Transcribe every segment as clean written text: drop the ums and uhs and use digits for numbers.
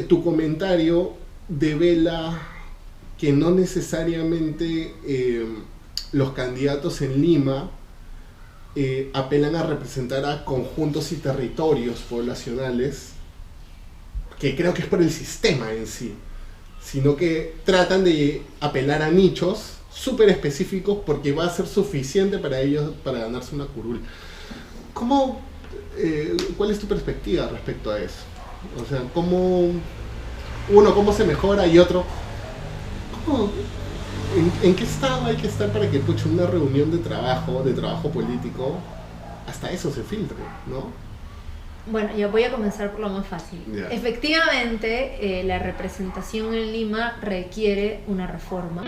tu comentario devela que no necesariamente los candidatos en Lima apelan a representar a conjuntos y territorios poblacionales, que creo que es por el sistema en sí, sino que tratan de apelar a nichos súper específicos porque va a ser suficiente para ellos para ganarse una curul. ¿Cómo, ¿Cuál es tu perspectiva respecto a eso? O sea, ¿cómo se mejora y otro, ¿cómo, en qué estado hay que estar para que una reunión de trabajo político, hasta eso se filtre, ¿no? Bueno, yo voy a comenzar por lo más fácil. Yeah. Efectivamente, la representación en Lima requiere una reforma.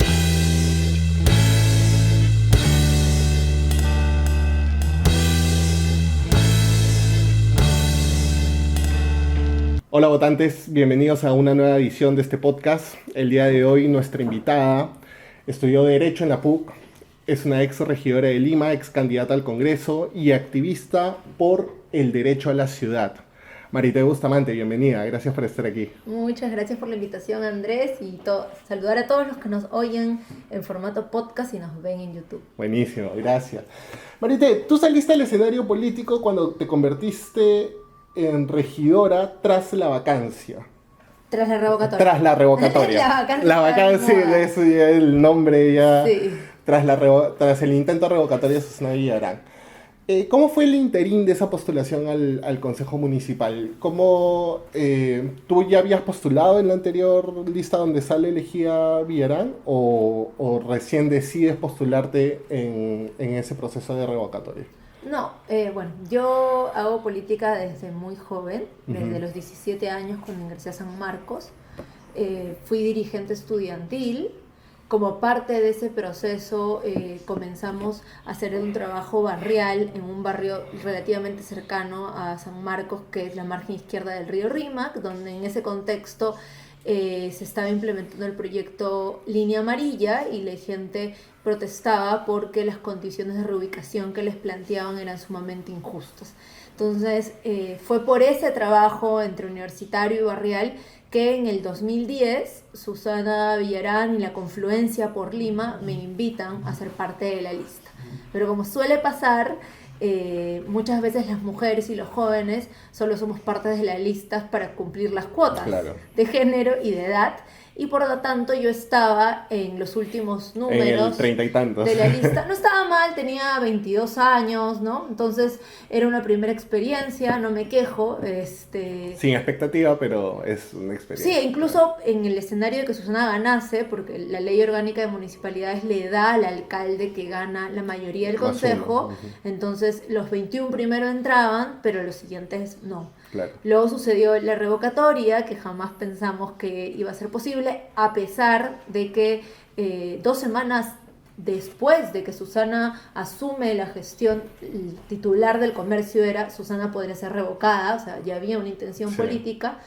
Hola votantes, bienvenidos a una nueva edición de este podcast. El día de hoy nuestra invitada estudió Derecho en la PUC, es una ex regidora de Lima, ex candidata al Congreso y activista por el derecho a la ciudad. Marité Bustamante, bienvenida, gracias por estar aquí. Muchas gracias por la invitación, Andrés, y saludar a todos los que nos oyen en formato podcast y nos ven en YouTube. Buenísimo, gracias. Marité, tú saliste al escenario político cuando te convertiste en regidora tras la vacancia. Tras la revocatoria. Tras la revocatoria. La vacancia, eso ya el nombre ya. Sí. Tras el intento revocatorio de Susana Villarán. ¿Cómo fue el interín de esa postulación al Consejo Municipal? ¿Cómo tú ya habías postulado en la anterior lista donde sale elegida Villarán o recién decides postularte en ese proceso de revocatoria? No, bueno, yo hago política desde muy joven, desde los 17 años cuando ingresé a San Marcos. Fui dirigente estudiantil. Como parte de ese proceso comenzamos a hacer un trabajo barrial en un barrio relativamente cercano a San Marcos, que es la margen izquierda del río Rímac, donde en ese contexto se estaba implementando el proyecto Línea Amarilla y la gente protestaba porque las condiciones de reubicación que les planteaban eran sumamente injustas. Entonces fue por ese trabajo entre universitario y barrial que en el 2010 Susana Villarán y la Confluencia por Lima me invitan a ser parte de la lista. Pero como suele pasar, muchas veces las mujeres y los jóvenes solo somos parte de las listas para cumplir las cuotas de género y de edad. Y por lo tanto yo estaba en los últimos números en el 30 y tantos de la lista. No estaba mal, tenía 22 años, ¿no? Entonces era una primera experiencia, no me quejo. Sin expectativa, pero es una experiencia. Sí, incluso en el escenario de que Susana ganase, porque la ley orgánica de municipalidades le da al alcalde que gana la mayoría del consejo, entonces los 21 primero entraban, pero los siguientes no. Claro. Luego sucedió la revocatoria, que jamás pensamos que iba a ser posible, a pesar de que 2 semanas después de que Susana asume la gestión, el titular del comercio era Susana podría ser revocada, o sea, ya había una intención política.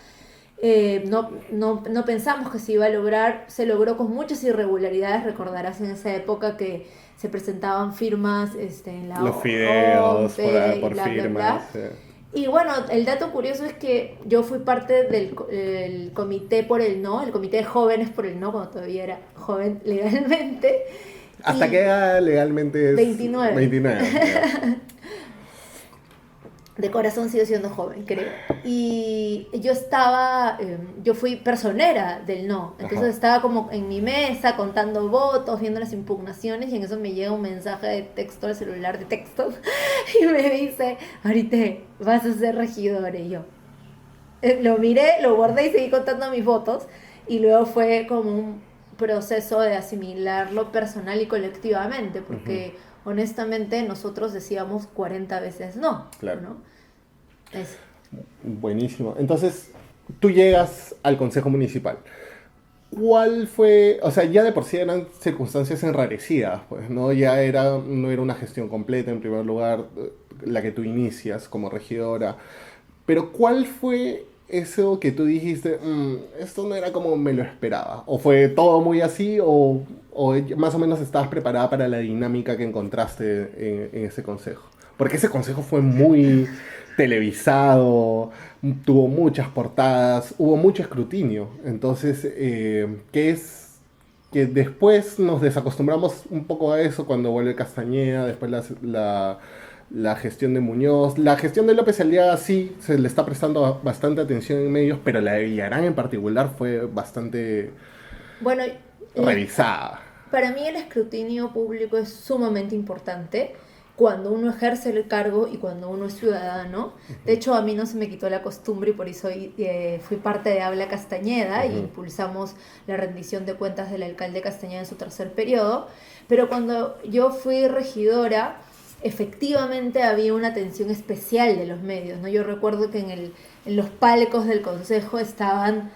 No pensamos que se iba a lograr, se logró con muchas irregularidades. Recordarás en esa época que se presentaban firmas en la los fideos por bla, firmas. Bla, bla. Y bueno, el dato curioso es que yo fui parte del comité por el no, el comité de jóvenes por el no, cuando todavía era joven legalmente. ¿Hasta qué edad legalmente es? 29. 29. De corazón sigo siendo joven, creo. Y yo fui personera del no. Entonces estaba como en mi mesa contando votos, viendo las impugnaciones, y en eso me llega un mensaje de texto al celular de texto y me dice: Marité, vas a ser regidora. Y yo lo miré, lo guardé y seguí contando mis votos. Y luego fue como un proceso de asimilarlo personal y colectivamente, porque honestamente nosotros decíamos 40 veces no. Claro. ¿no? Eso. Buenísimo. Entonces, tú llegas al Consejo Municipal. ¿Cuál fue? O sea, ya de por sí eran circunstancias enrarecidas, pues, ¿no? No era una gestión completa, en primer lugar, la que tú inicias como regidora. Pero ¿cuál fue eso que tú dijiste, esto no era como me lo esperaba? ¿O fue todo muy así, o más o menos estabas preparada para la dinámica que encontraste en ese consejo? porque ese consejo fue muy televisado, tuvo muchas portadas, hubo mucho escrutinio. Entonces, que después nos desacostumbramos un poco a eso cuando vuelve Castañeda, después la gestión de Muñoz. La gestión de López Aliaga sí se le está prestando bastante atención en medios, pero la de Villarán en particular fue bastante Bueno, revisada. para mí el escrutinio público es sumamente importante cuando uno ejerce el cargo y cuando uno es ciudadano. De hecho, a mí no se me quitó la costumbre y por eso fui parte de Habla Castañeda e impulsamos la rendición de cuentas del alcalde Castañeda en su tercer periodo. Pero cuando yo fui regidora, efectivamente había una atención especial de los medios, ¿no? Yo recuerdo que en los palcos del consejo estaban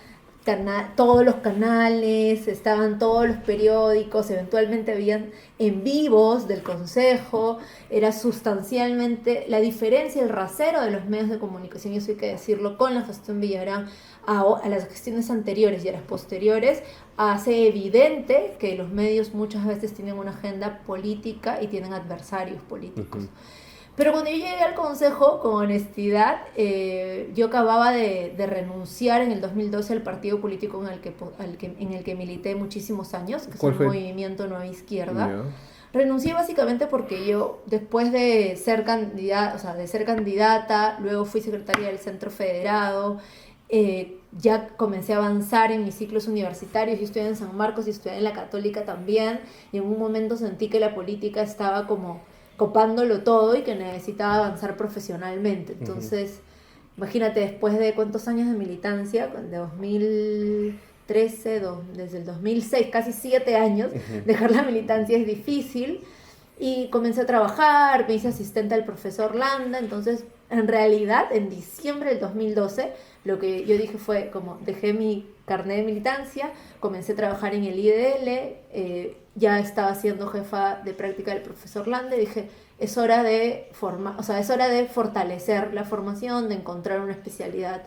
todos los canales, estaban todos los periódicos, eventualmente habían en vivos del consejo, era sustancialmente la diferencia, el rasero de los medios de comunicación, y eso hay que decirlo, con la gestión Villarán a las gestiones anteriores y a las posteriores, hace evidente que los medios muchas veces tienen una agenda política y tienen adversarios políticos. Pero cuando yo llegué al consejo, con honestidad, yo acababa de renunciar en el 2012 al partido político en el que milité muchísimos años, que es el Movimiento Nueva Izquierda. Yeah. Renuncié básicamente porque yo, después de ser candidata, luego fui secretaria del Centro Federado, ya comencé a avanzar en mis ciclos universitarios. Yo estudié en San Marcos y estudié en la Católica también, y en un momento sentí que la política estaba como copándolo todo y que necesitaba avanzar profesionalmente. Entonces, imagínate, después de cuántos años de militancia, de 2013, desde el 2006, casi 7 años, dejar la militancia es difícil, y comencé a trabajar, me hice asistente al profesor Landa. Entonces, en realidad, en diciembre del 2012, lo que yo dije fue como, dejé mi carnet de militancia, comencé a trabajar en el IDL, ya estaba siendo jefa de práctica del profesor Landa, y dije, es hora de fortalecer la formación, de encontrar una especialidad.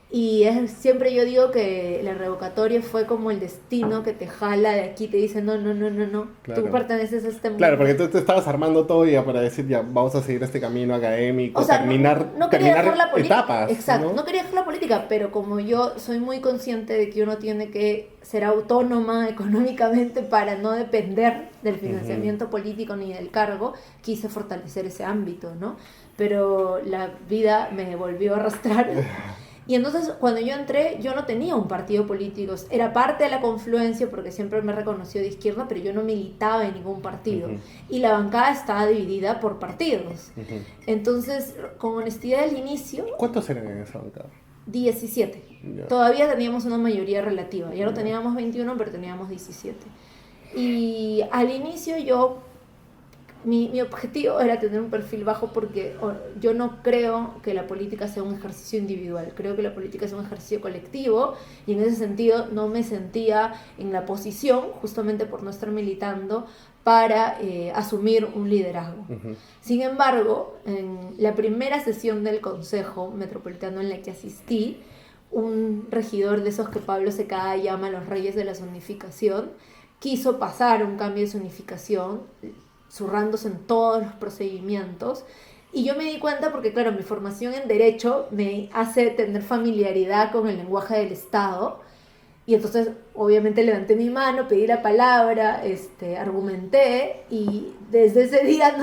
Y siempre yo digo que la revocatoria fue como el destino que te jala de aquí, te dice no, claro. Tú perteneces a este mundo. Claro, porque tú te estabas armando todo ya para decir, ya vamos a seguir este camino académico, terminar etapas. Exacto, ¿no? Quería dejar la política, pero como yo soy muy consciente de que uno tiene que ser autónoma económicamente para no depender del financiamiento político ni del cargo, quise fortalecer ese ámbito, ¿no? Pero la vida me volvió a arrastrar. Y entonces, cuando yo entré, yo no tenía un partido político, era parte de la confluencia porque siempre me reconoció de izquierda, pero yo no militaba en ningún partido. Y la bancada estaba dividida por partidos. Entonces, con honestidad al inicio... ¿Cuántos eran en esa bancada? 17. Yeah. Todavía teníamos una mayoría relativa. Ya no teníamos 21, pero teníamos 17. Y al inicio mi objetivo era tener un perfil bajo porque yo no creo que la política sea un ejercicio individual, creo que la política es un ejercicio colectivo, y en ese sentido no me sentía en la posición, justamente por no estar militando, para asumir un liderazgo. Sin embargo, en la primera sesión del Consejo Metropolitano en la que asistí, un regidor de esos que Pablo Secada llama los Reyes de la Zonificación, quiso pasar un cambio de zonificación, zurrándose en todos los procedimientos, y yo me di cuenta porque, claro, mi formación en Derecho me hace tener familiaridad con el lenguaje del Estado, y entonces obviamente levanté mi mano, pedí la palabra, argumenté, y desde ese día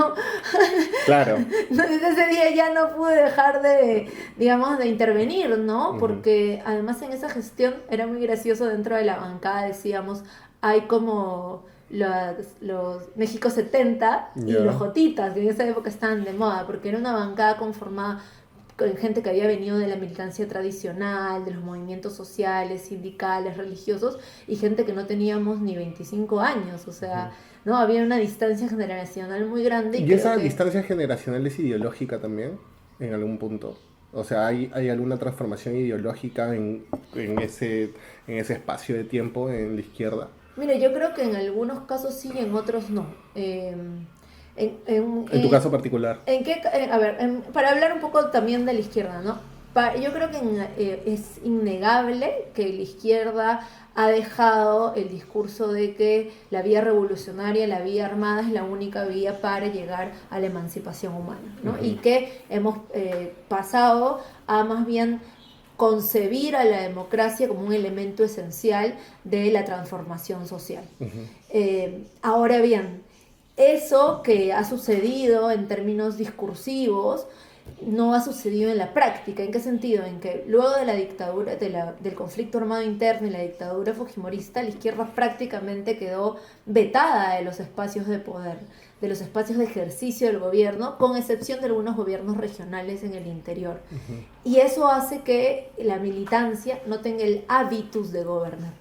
claro. Desde ese día ya no pude dejar de intervenir, ¿no? Porque además en esa gestión era muy gracioso, dentro de la bancada decíamos, hay como los México 70 y los Jotitas, que en esa época estaban de moda, porque era una bancada conformada con gente que había venido de la militancia tradicional, de los movimientos sociales, sindicales, religiosos, y gente que no teníamos ni 25 años, o sea, ¿no? Había una distancia generacional muy grande. ¿Y esa distancia generacional es ideológica también, en algún punto? O sea, ¿hay alguna transformación ideológica en ese espacio de tiempo en la izquierda? Mira, yo creo que en algunos casos sí y en otros no. En tu caso particular. Para hablar un poco también de la izquierda, ¿no? Yo creo que es innegable que la izquierda ha dejado el discurso de que la vía revolucionaria, la vía armada es la única vía para llegar a la emancipación humana, ¿no? Y que hemos pasado a más bien concebir a la democracia como un elemento esencial de la transformación social. Ahora bien, eso que ha sucedido en términos discursivos no ha sucedido en la práctica. ¿En qué sentido? En que luego de la dictadura, del conflicto armado interno y la dictadura fujimorista, la izquierda prácticamente quedó vetada de los espacios de poder, de los espacios de ejercicio del gobierno, con excepción de algunos gobiernos regionales en el interior. Y eso hace que la militancia no tenga el hábitus de gobernar.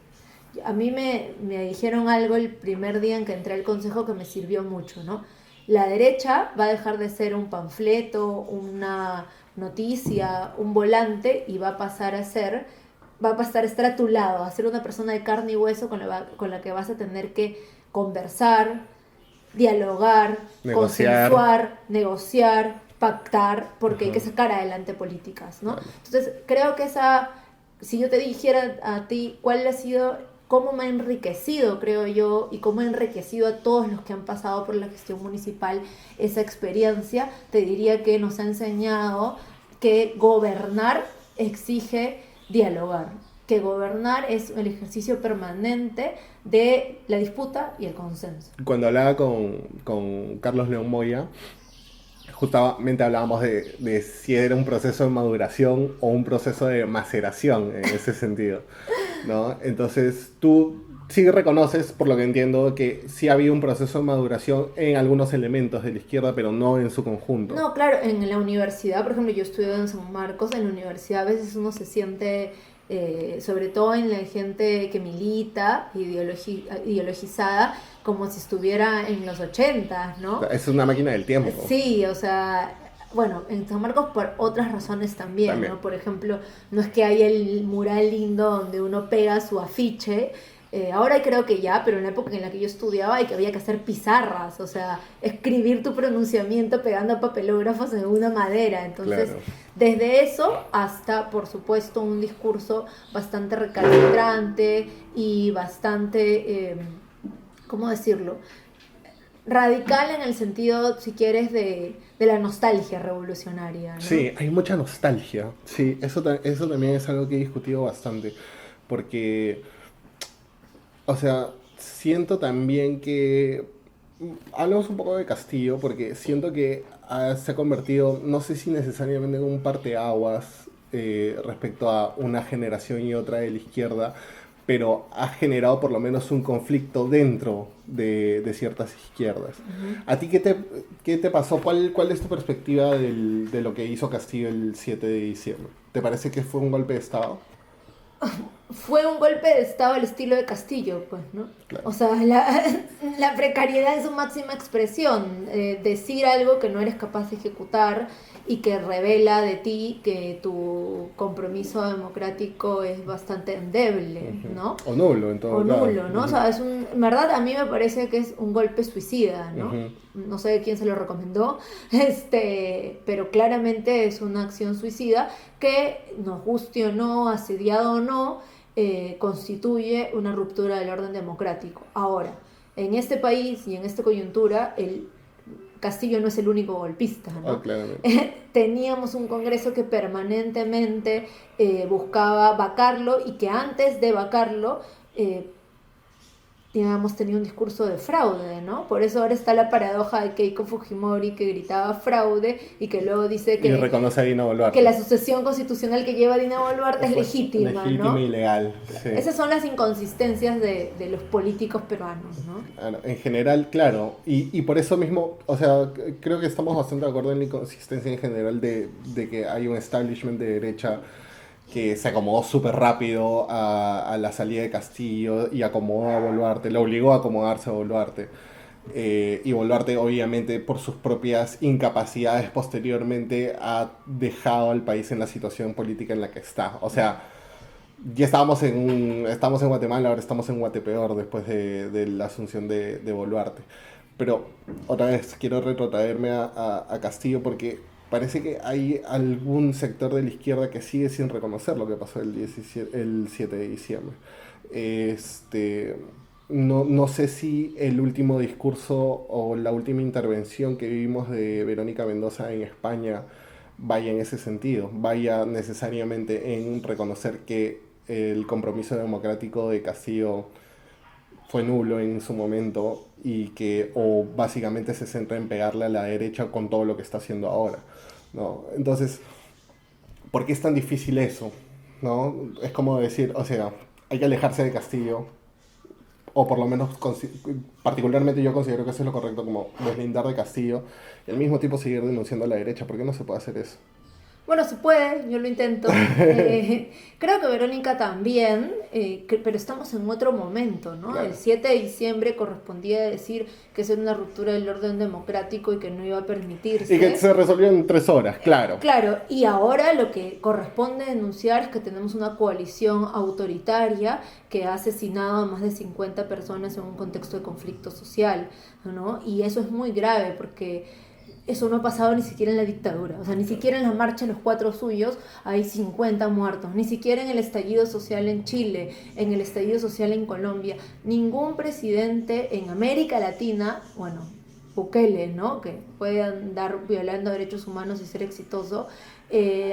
A mí me dijeron algo el primer día en que entré al consejo que me sirvió mucho, ¿no? La derecha va a dejar de ser un panfleto, una noticia, un volante, y va a pasar a estar a tu lado, a ser una persona de carne y hueso con la que vas a tener que conversar, dialogar, consensuar, negociar, pactar, porque hay que sacar adelante políticas, ¿no? Entonces, creo que si yo te dijera a ti cuál ha sido, cómo me ha enriquecido, creo yo, y cómo ha enriquecido a todos los que han pasado por la gestión municipal esa experiencia, te diría que nos ha enseñado que gobernar exige dialogar, que gobernar es el ejercicio permanente de la disputa y el consenso. Cuando hablaba con Carlos León Moya, justamente hablábamos de si era un proceso de maduración o un proceso de maceración en ese sentido, ¿no? Entonces tú sí reconoces, por lo que entiendo, que sí había un proceso de maduración en algunos elementos de la izquierda, pero no en su conjunto. No, claro, en la universidad, por ejemplo, yo estudio en San Marcos, en la universidad a veces uno se siente, sobre todo en la gente que milita, ideologizada, como si estuviera en los 80, ¿no? Es una máquina del tiempo. Sí, o sea, bueno, en San Marcos por otras razones también, ¿no? Por ejemplo, no es que haya el mural lindo donde uno pega su afiche. Ahora creo que ya, pero en la época en la que yo estudiaba había que hacer pizarras, o sea, escribir tu pronunciamiento pegando papelógrafos en una madera. Entonces, claro, desde eso hasta, por supuesto, un discurso bastante recalcitrante y bastante, ¿cómo decirlo? Radical en el sentido, si quieres, de la nostalgia revolucionaria, ¿no? Sí, hay mucha nostalgia. Sí, eso también es algo que he discutido bastante, porque, o sea, siento también que, hablamos un poco de Castillo, porque siento que se ha convertido, no sé si necesariamente en un parteaguas respecto a una generación y otra de la izquierda, pero ha generado por lo menos un conflicto dentro de ciertas izquierdas. ¿A ti qué te pasó? ¿Cuál es tu perspectiva de lo que hizo Castillo el 7 de diciembre? ¿Te parece que fue un golpe de Estado? Fue un golpe de Estado al estilo de Castillo, pues, ¿no? Claro. O sea, la precariedad es su máxima expresión. Decir algo que no eres capaz de ejecutar y que revela de ti que tu compromiso democrático es bastante endeble, ¿no? O nulo, en todo caso. O nulo, ¿no? O sea, en verdad a mí me parece que es un golpe suicida, ¿no? No sé quién se lo recomendó, pero claramente es una acción suicida que, nos guste o no, asediado o no, constituye una ruptura del orden democrático. Ahora, en este país y en esta coyuntura, Castillo no es el único golpista, ¿no? Teníamos un Congreso que permanentemente buscaba vacarlo y que antes de vacarlo digamos, tenía un discurso de fraude, ¿no? Por eso ahora está la paradoja de Keiko Fujimori, que gritaba fraude y que luego dice que... Y reconoce a Dina Boluarte. Que la sucesión constitucional que lleva Dina Boluarte es legítima, ¿no? Legítima y legal, sí. Esas son las inconsistencias de los políticos peruanos, ¿no? En general, claro. Y por eso mismo, o sea, creo que estamos bastante de acuerdo en la inconsistencia en general de que hay un establishment de derecha que se acomodó súper rápido a la salida de Castillo y acomodó a Boluarte, le obligó a acomodarse a Boluarte. Y Boluarte, obviamente, por sus propias incapacidades posteriormente, ha dejado al país en la situación política en la que está. O sea, ya estamos en Guatemala, ahora estamos en Guatepeor después de la asunción de Boluarte. Pero, otra vez, quiero retrotraerme a Castillo porque parece que hay algún sector de la izquierda que sigue sin reconocer lo que pasó el 7 de diciembre. No sé si el último discurso o la última intervención que vimos de Verónica Mendoza en España vaya en ese sentido, vaya necesariamente en reconocer que el compromiso democrático de Castillo fue nulo en su momento y que o básicamente se centra en pegarle a la derecha con todo lo que está haciendo ahora, ¿no? Entonces, ¿por qué es tan difícil eso? ¿No? Es como decir, o sea, hay que alejarse de Castillo, o por lo menos particularmente yo considero que eso es lo correcto, como deslindar de Castillo y al mismo tiempo seguir denunciando a la derecha. ¿Por qué no se puede hacer eso? Bueno, se puede, yo lo intento. Creo que Verónica también, pero estamos en otro momento, ¿no? Claro. El 7 de diciembre correspondía decir que eso era una ruptura del orden democrático y que no iba a permitirse. Y que se resolvió en 3 horas, claro. Claro, y ahora lo que corresponde denunciar es que tenemos una coalición autoritaria que ha asesinado a más de 50 personas en un contexto de conflicto social, ¿no? Y eso es muy grave porque eso no ha pasado ni siquiera en la dictadura, o sea, ni siquiera en la marcha de los 4 suyos hay 50 muertos, ni siquiera en el estallido social en Chile, en el estallido social en Colombia. Ningún presidente en América Latina, bueno, Bukele, ¿no?, que puede andar violando derechos humanos y ser exitoso,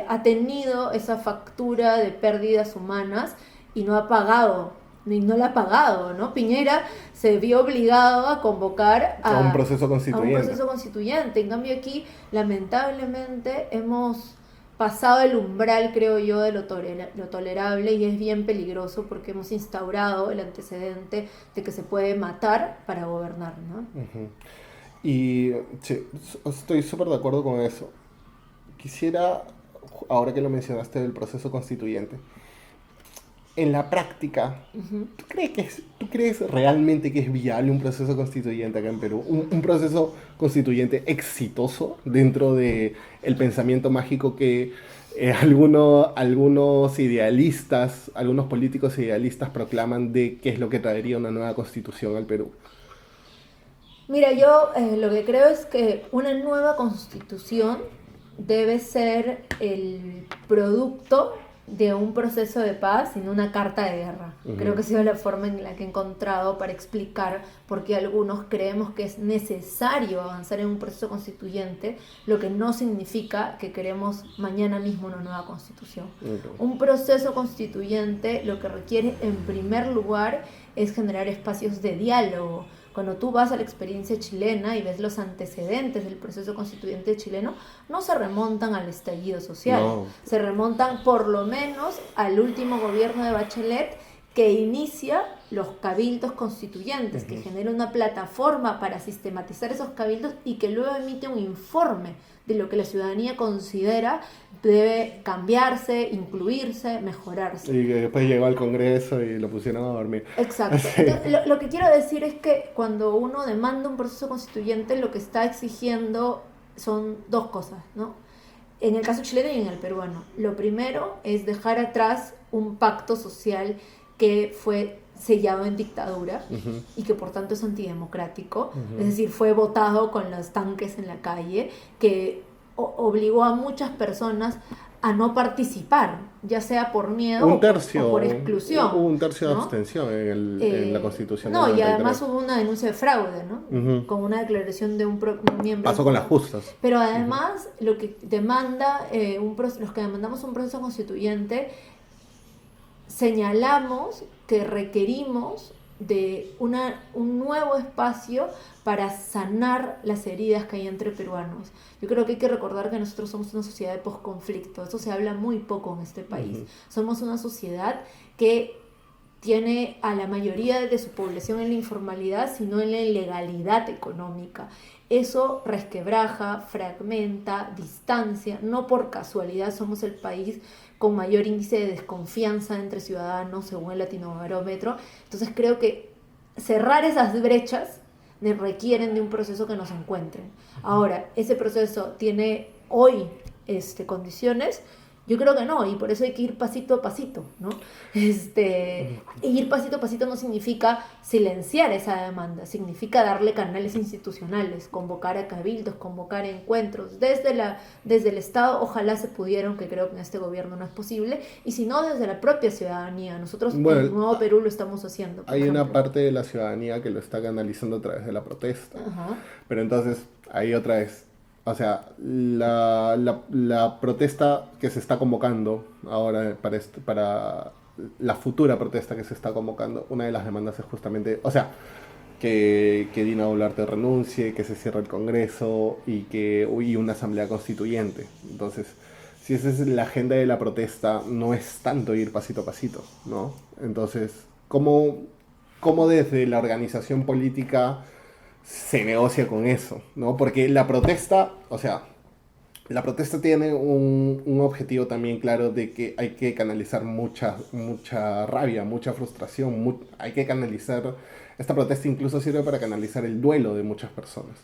ha tenido esa factura de pérdidas humanas y no ha pagado, y no la ha pagado, ¿no? Piñera se vio obligado a convocar a un proceso constituyente. En cambio aquí, lamentablemente, hemos pasado el umbral, creo yo, de lo tolerable, y es bien peligroso porque hemos instaurado el antecedente de que se puede matar para gobernar, ¿no? Uh-huh. Y sí, estoy súper de acuerdo con eso. Quisiera, ahora que lo mencionaste del proceso constituyente, en la práctica, Uh-huh. ¿tú crees realmente que es viable un proceso constituyente acá en Perú? Un proceso constituyente exitoso dentro del pensamiento mágico que algunos idealistas, algunos políticos idealistas proclaman de qué es lo que traería una nueva constitución al Perú? Mira, yo lo que creo es que una nueva constitución debe ser el producto de un proceso de paz y no una carta de guerra. Uh-huh. Creo que ha sido la forma en la que he encontrado para explicar por qué algunos creemos que es necesario avanzar en un proceso constituyente, lo que no significa que queremos mañana mismo una nueva constitución. Uh-huh. Un proceso constituyente lo que requiere en primer lugar es generar espacios de diálogo. Cuando tú vas a la experiencia chilena y ves los antecedentes del proceso constituyente chileno, no se remontan al estallido social, no. Se remontan por lo menos al último gobierno de Bachelet, que inicia los cabildos constituyentes, uh-huh, que genera una plataforma para sistematizar esos cabildos y que luego emite un informe de lo que la ciudadanía considera debe cambiarse, incluirse, mejorarse. Y que después llegó al Congreso y lo pusieron a dormir. Exacto. Sí. Entonces, lo que quiero decir es que cuando uno demanda un proceso constituyente, lo que está exigiendo son 2 cosas, ¿no? En el caso chileno y en el peruano. Lo primero es dejar atrás un pacto social que fue sellado en dictadura, uh-huh, y que por tanto es antidemocrático, uh-huh, es decir, fue votado con los tanques en la calle, que obligó a muchas personas a no participar, ya sea por miedo o por exclusión. Hubo un tercio de abstención en la Constitución. No, y además hubo una denuncia de fraude, ¿no? Uh-huh. Con una declaración de un miembro. Pasó con las justas. Pero además, uh-huh, lo que demanda, los que demandamos un proceso constituyente, señalamos que requerimos de un nuevo espacio para sanar las heridas que hay entre peruanos. Yo creo que hay que recordar que nosotros somos una sociedad de posconflicto. Eso se habla muy poco en este país. Uh-huh. Somos una sociedad que tiene a la mayoría de su población en la informalidad, sino en la ilegalidad económica. Eso resquebraja, fragmenta, distancia. No por casualidad somos el país con mayor índice de desconfianza entre ciudadanos según el Latinobarómetro. Entonces creo que cerrar esas brechas requieren de un proceso que nos encuentren. Ahora, ese proceso tiene hoy condiciones. Yo creo que no, y por eso hay que ir pasito a pasito, ¿no? Ir pasito a pasito no significa silenciar esa demanda, significa darle canales institucionales, convocar a cabildos, convocar encuentros desde el Estado. Ojalá se pudieran, que creo que en este gobierno no es posible, y si no, desde la propia ciudadanía. Nosotros en Nuevo Perú lo estamos haciendo. Hay una parte de la ciudadanía que lo está canalizando a través de la protesta. Ajá. Pero entonces, ahí otra vez, o sea, la protesta que se está convocando ahora para la futura protesta que se está convocando, una de las demandas es justamente, o sea, que Dina Boluarte renuncie, que se cierre el Congreso y una asamblea constituyente. Entonces, si esa es la agenda de la protesta, no es tanto ir pasito a pasito, ¿no? Entonces, ¿cómo desde la organización política se negocia con eso, ¿no? Porque la protesta, o sea, la protesta tiene un objetivo también claro de que hay que canalizar mucha rabia, mucha frustración, hay que canalizar, esta protesta incluso sirve para canalizar el duelo de muchas personas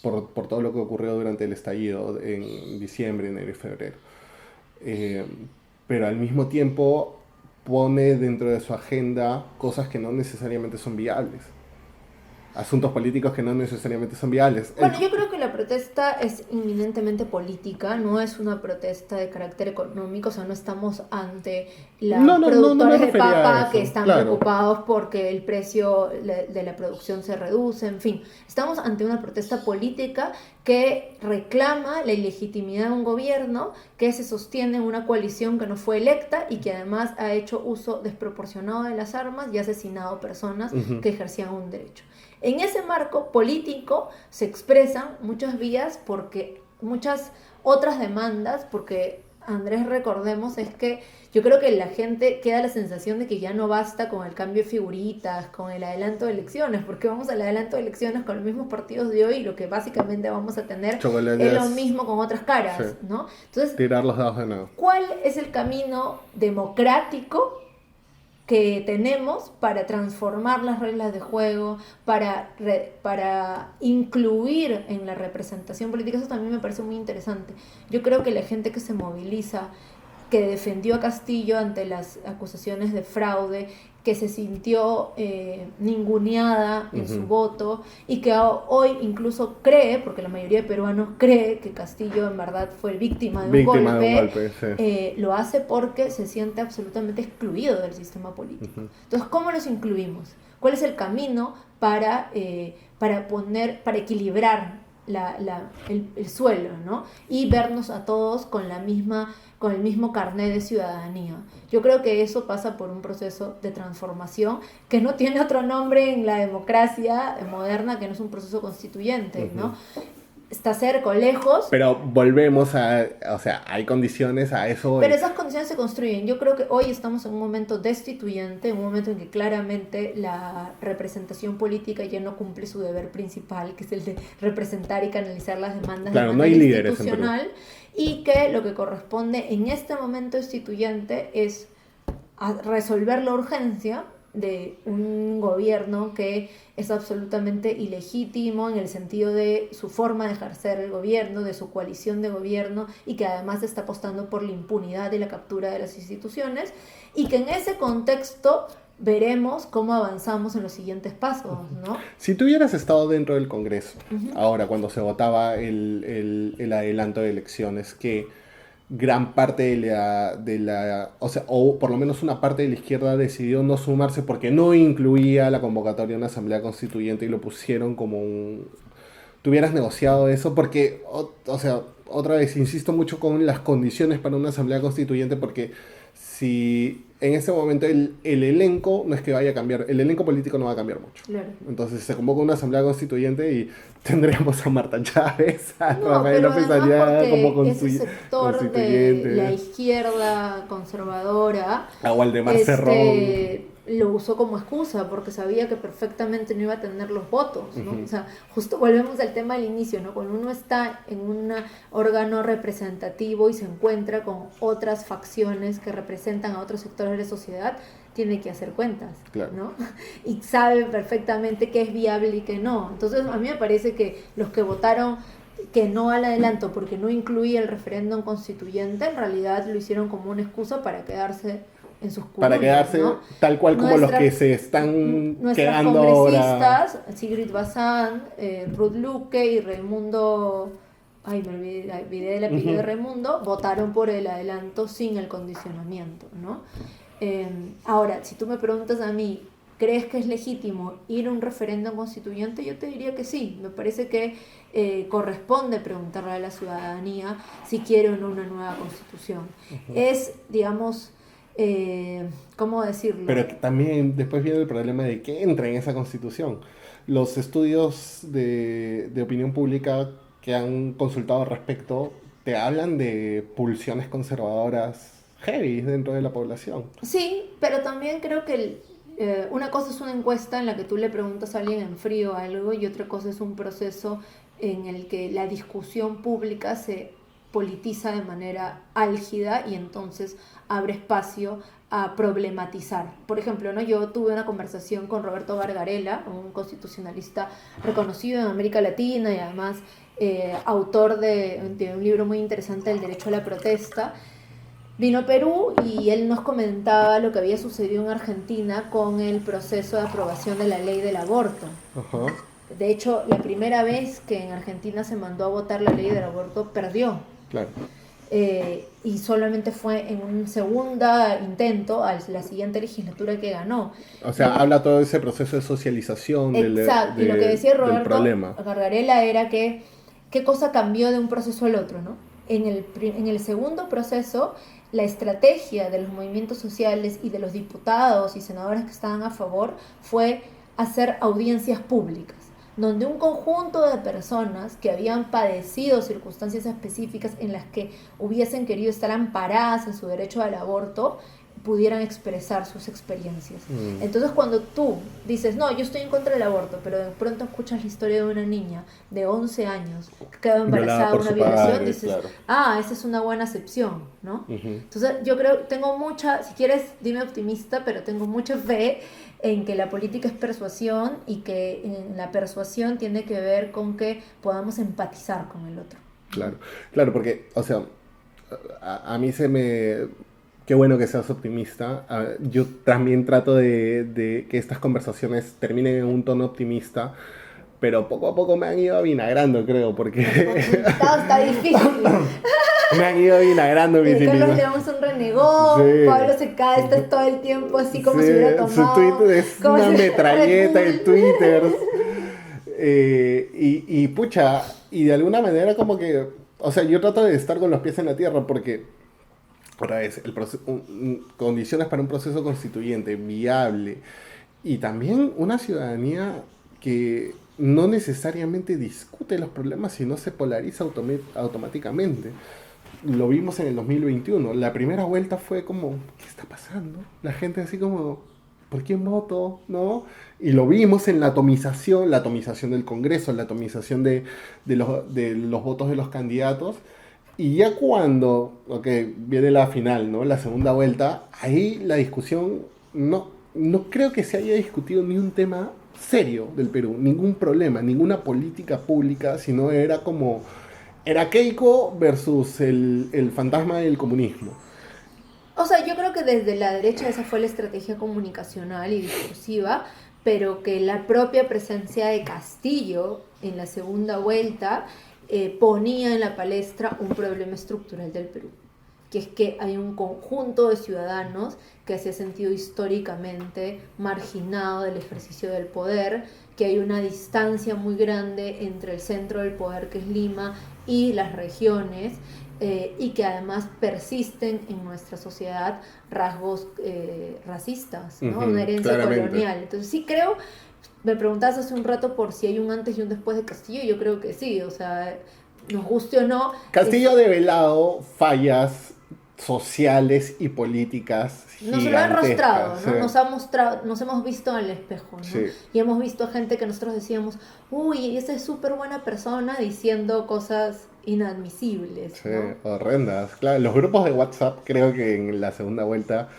por todo lo que ocurrió durante el estallido en diciembre, enero y febrero. Pero al mismo tiempo pone dentro de su agenda cosas que no necesariamente son viables. Asuntos políticos que no necesariamente son viables. Bueno, yo creo que la protesta es inminentemente política, no es una protesta de carácter económico, o sea, no estamos ante los productores de papa que están preocupados porque el precio de la producción se reduce, en fin, estamos ante una protesta política que reclama la ilegitimidad de un gobierno que se sostiene en una coalición que no fue electa y que además ha hecho uso desproporcionado de las armas y ha asesinado personas que ejercían un derecho. En ese marco político se expresan muchas vías, porque muchas otras demandas, porque Andrés, recordemos, es que yo creo que la gente queda la sensación de que ya no basta con el cambio de figuritas, con el adelanto de elecciones, porque vamos al adelanto de elecciones con los mismos partidos de hoy y lo que básicamente vamos a tener es lo mismo con otras caras, sí, ¿no? Entonces, tirar los dados de nuevo. ¿Cuál es el camino democrático que tenemos para transformar las reglas de juego, para incluir en la representación política? Eso también me parece muy interesante. Yo creo que la gente que se moviliza, que defendió a Castillo ante las acusaciones de fraude, que se sintió ninguneada en su voto y que hoy incluso cree, porque la mayoría de peruanos cree que Castillo en verdad fue víctima de un golpe, sí, lo hace porque se siente absolutamente excluido del sistema político. Entonces, ¿cómo los incluimos? ¿Cuál es el camino para equilibrar el suelo, ¿no? Y vernos a todos con el mismo carnet de ciudadanía? Yo creo que eso pasa por un proceso de transformación que no tiene otro nombre en la democracia moderna, que no es un proceso constituyente, ¿no? Está cerca o lejos. Pero volvemos o sea, hay condiciones a eso. Pero esas condiciones se construyen. Yo creo que hoy estamos en un momento destituyente, en un momento en que claramente la representación política ya no cumple su deber principal, que es el de representar y canalizar las demandas de manera institucional, y que lo que corresponde en este momento destituyente es resolver la urgencia de un gobierno que es absolutamente ilegítimo en el sentido de su forma de ejercer el gobierno, de su coalición de gobierno, y que además está apostando por la impunidad y la captura de las instituciones, y que en ese contexto veremos cómo avanzamos en los siguientes pasos, ¿no? Si tú hubieras estado dentro del Congreso, ahora cuando se votaba el adelanto de elecciones, que gran parte o sea, o por lo menos una parte de la izquierda decidió no sumarse porque no incluía la convocatoria de una asamblea constituyente y lo pusieron como ¿Tú hubieras negociado eso? Porque, o sea, otra vez, insisto mucho con las condiciones para una asamblea constituyente, porque si en este momento el elenco no es que vaya a cambiar, el elenco político no va a cambiar mucho. Claro. Entonces se convoca una asamblea constituyente y tendremos a Marta Chávez, a Rafael López Aliaga como constituyente. Ese sector de la izquierda conservadora, a Waldemar Cerrón, lo usó como excusa porque sabía que perfectamente no iba a tener los votos, ¿no? O sea, justo volvemos al tema del inicio, ¿no? Cuando uno está en un órgano representativo y se encuentra con otras facciones que representan a otros sectores de la sociedad, tiene que hacer cuentas, claro, ¿no? Y sabe perfectamente qué es viable y qué no. Entonces, a mí me parece que los que votaron, que no al adelanto porque no incluía el referéndum constituyente, en realidad lo hicieron como una excusa para quedarse en sus curules, para quedarse ¿no? tal cual como los que se están Nuestras quedando ahora. congresistas, Sigrid Bazán, Ruth Luque y Raimundo, ay, me olvidé del apellido de Raimundo, votaron por el adelanto sin el condicionamiento, ¿no? Ahora, si tú me preguntas a mí, ¿crees que es legítimo ir a un referéndum constituyente? Yo te diría que sí. Me parece que corresponde preguntarle a la ciudadanía si quiere o no una nueva constitución. Es, digamos, ¿cómo decirlo? Pero también después viene el problema de que entra en esa constitución. Los estudios de opinión pública que han consultado al respecto te hablan de pulsiones conservadoras heavy dentro de la población. Sí, pero también creo que una cosa es una encuesta en la que tú le preguntas a alguien en frío algo y otra cosa es un proceso en el que la discusión pública se politiza de manera álgida y entonces abre espacio a problematizar. Por ejemplo, ¿no? Yo tuve una conversación con Roberto Bargarella, un constitucionalista reconocido en América Latina y además autor de un libro muy interesante, El derecho a la protesta. Vino a Perú y él nos comentaba lo que había sucedido en Argentina con el proceso de aprobación de la ley del aborto. Ajá. De hecho, la primera vez que en Argentina se mandó a votar la ley del aborto, perdió. Claro. Y solamente fue en un segundo intento, a la siguiente legislatura, que ganó. O sea, habla todo ese proceso de socialización Exacto, y lo que decía del Roberto problema. Gargarella era que qué cosa cambió de un proceso al otro, ¿no? En el segundo proceso, la estrategia de los movimientos sociales y de los diputados y senadores que estaban a favor fue hacer audiencias públicas, donde un conjunto de personas que habían padecido circunstancias específicas en las que hubiesen querido estar amparadas en su derecho al aborto, pudieran expresar sus experiencias. Entonces, cuando tú dices, no, yo estoy en contra del aborto, pero de pronto escuchas la historia de una niña de 11 años que quedó embarazada de una violación, dices, claro, esa es una buena acepción, ¿no? Entonces, yo creo, tengo mucha, si quieres, dime optimista, pero tengo mucha fe en que la política es persuasión y que en la persuasión tiene que ver con que podamos empatizar con el otro. Claro, porque, o sea, a mí se me... Qué bueno que seas optimista. Yo también trato de que estas conversaciones terminen en un tono optimista, pero poco a poco me han ido avinagrando, creo, porque... Está difícil. Me han ido vinagrando mis Carlos invitados. León es un renegón, sí. Pablo Seca está todo el tiempo así como si hubiera tomado... Su Twitter es una metralleta en Twitter. Y pucha, y de alguna manera como que... O sea, yo trato de estar con los pies en la tierra porque... Otra vez, condiciones para un proceso constituyente viable y también una ciudadanía que no necesariamente discute los problemas, sino se polariza automáticamente. Lo vimos en el 2021. La primera vuelta fue como, ¿qué está pasando? La gente así como, ¿por quién voto? ¿No? Y lo vimos en la atomización del Congreso, la atomización de los votos de los candidatos. Y ya cuando, viene la final, ¿no? La segunda vuelta, ahí la discusión, no creo que se haya discutido ni un tema serio del Perú, ningún problema, ninguna política pública, sino era Keiko versus el fantasma del comunismo. O sea, yo creo que desde la derecha esa fue la estrategia comunicacional y discursiva, pero que la propia presencia de Castillo en la segunda vuelta ponía en la palestra un problema estructural del Perú, que es que hay un conjunto de ciudadanos que se ha sentido históricamente marginado del ejercicio del poder, que hay una distancia muy grande entre el centro del poder, que es Lima, y las regiones, y que además persisten en nuestra sociedad rasgos racistas, ¿no? Una herencia colonial. Entonces sí creo... Me preguntabas hace un rato por si hay un antes y un después de Castillo, yo creo que sí, o sea, nos guste o no. Castillo ha develado fallas sociales y políticas nos lo han mostrado, ¿no? Sí. Nos ha mostrado, nos hemos visto en el espejo, ¿no? Sí. Y hemos visto gente que nosotros decíamos, uy, esa es súper buena persona diciendo cosas inadmisibles, sí, ¿no? Horrendas. Claro, los grupos de WhatsApp creo que en la segunda vuelta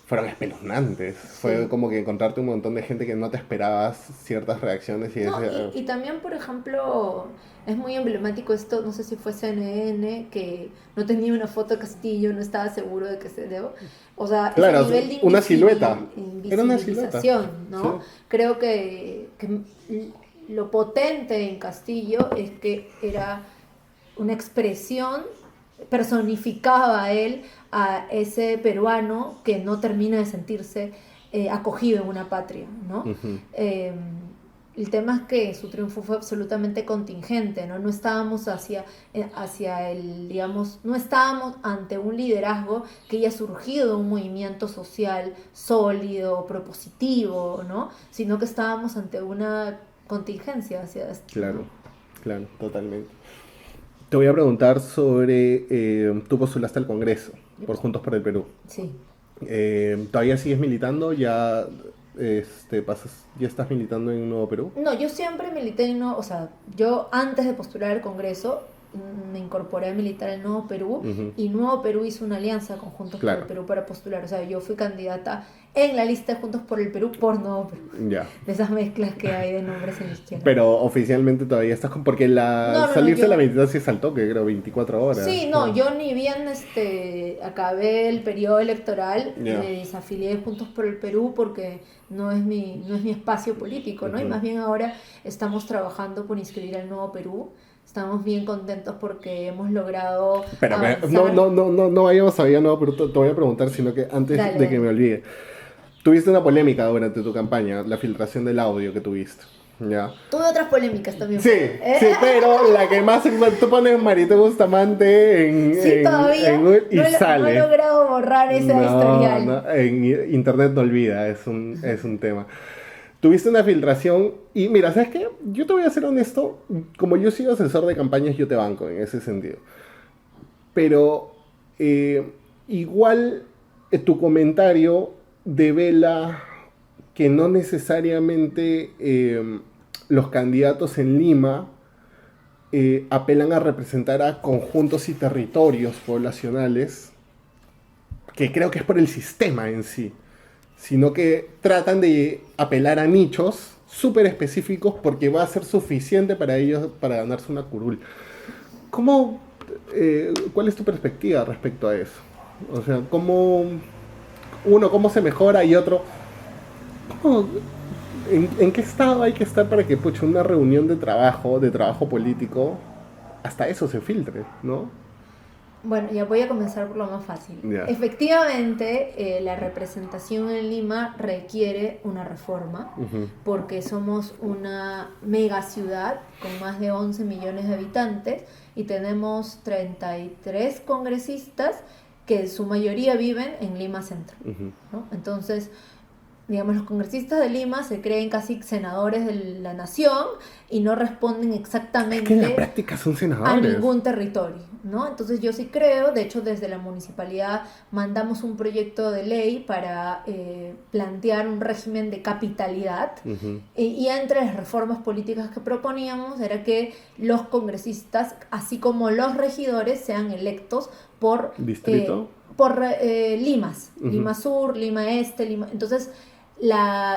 fueron espeluznantes. Sí. Fue como que encontrarte un montón de gente que no te esperabas ciertas reacciones y No, decía, y también, por ejemplo, es muy emblemático esto, no sé si fue CNN, que no tenía una foto de Castillo, no estaba seguro de que se debo. O sea, claro, ese nivel de una silueta. Era una silueta. invisibilización, ¿no? Sí. Creo que lo potente en Castillo es que era una expresión, personificaba a ese peruano que no termina de sentirse acogido en una patria, ¿no? Ujú. Eh, el tema es que su triunfo fue absolutamente contingente, ¿no? No estábamos hacia el, digamos, no estábamos ante un liderazgo que haya surgido de un movimiento social sólido, propositivo, ¿no? Sino que estábamos ante una contingencia hacia esto, Claro, ¿no? claro, totalmente. Te voy a preguntar sobre, tú postulaste al Congreso por Juntos por el Perú. Sí. ¿Todavía sigues militando? ¿Ya estás militando en Nuevo Perú? No, yo siempre milité en o sea, yo antes de postular al Congreso me incorporé a militar en Nuevo Perú Ujú. y Nuevo Perú hizo una alianza con Juntos por el Claro, Perú para postular. O sea, yo fui candidata en la lista de Juntos por el Perú por Nuevo Perú. ya. De esas mezclas que hay de nombres en la izquierda. Pero oficialmente todavía estás con... Porque No, no, no, salirse de la yo... militancia es al toque, creo, 24 horas. Sí, no, yo ni bien acabé el periodo electoral, Ya. me desafilié de Juntos por el Perú porque no es mi espacio político, ¿no? Y Ujú. más bien ahora estamos trabajando por inscribir al Nuevo Perú. Estamos bien contentos porque hemos logrado Pero avanzar. no vayamos todavía, no, pero te voy a preguntar, sino que antes Dale, de que dale. me olvide. Tuviste una polémica durante tu campaña, la filtración del audio que tuviste. ¿Ya? Tuve otras polémicas también. Sí, sí, pero la que más... Tú pones Marito Bustamante Sí, todavía y no he sale. logrado borrar ese historial. No, en internet no olvida, es un tema. Tuviste una filtración y mira, ¿sabes qué? Yo te voy a ser honesto, como yo soy asesor de campañas, yo te banco en ese sentido. Pero igual tu comentario devela que no necesariamente los candidatos en Lima apelan a representar a conjuntos y territorios poblacionales, que creo que es por el sistema en sí, sino que tratan de apelar a nichos súper específicos porque va a ser suficiente para ellos para ganarse una curul. ¿Cómo, ¿Cuál es tu perspectiva respecto a eso? O sea, cómo se mejora y otro, ¿cómo, en qué estado hay que estar para que pucha, una reunión de trabajo político, hasta eso se filtre, ¿no? Bueno, ya voy a comenzar por lo más fácil. Ya. Efectivamente, la representación en Lima requiere una reforma Ujú. porque somos una mega ciudad con más de 11 millones de habitantes y tenemos 33 congresistas que su mayoría viven en Lima Centro, Ujú. ¿no? Entonces, digamos, los congresistas de Lima se creen casi senadores de la nación y no responden Es exactamente que en la práctica son a senadores. ningún territorio, ¿no? Entonces yo sí creo, de hecho desde la municipalidad mandamos un proyecto de ley para plantear un régimen de capitalidad Ujú. y entre las reformas políticas que proponíamos era que los congresistas, así como los regidores, sean electos por ¿Distrito? Limas, Ujú. Lima Sur, Lima Este, Lima... Entonces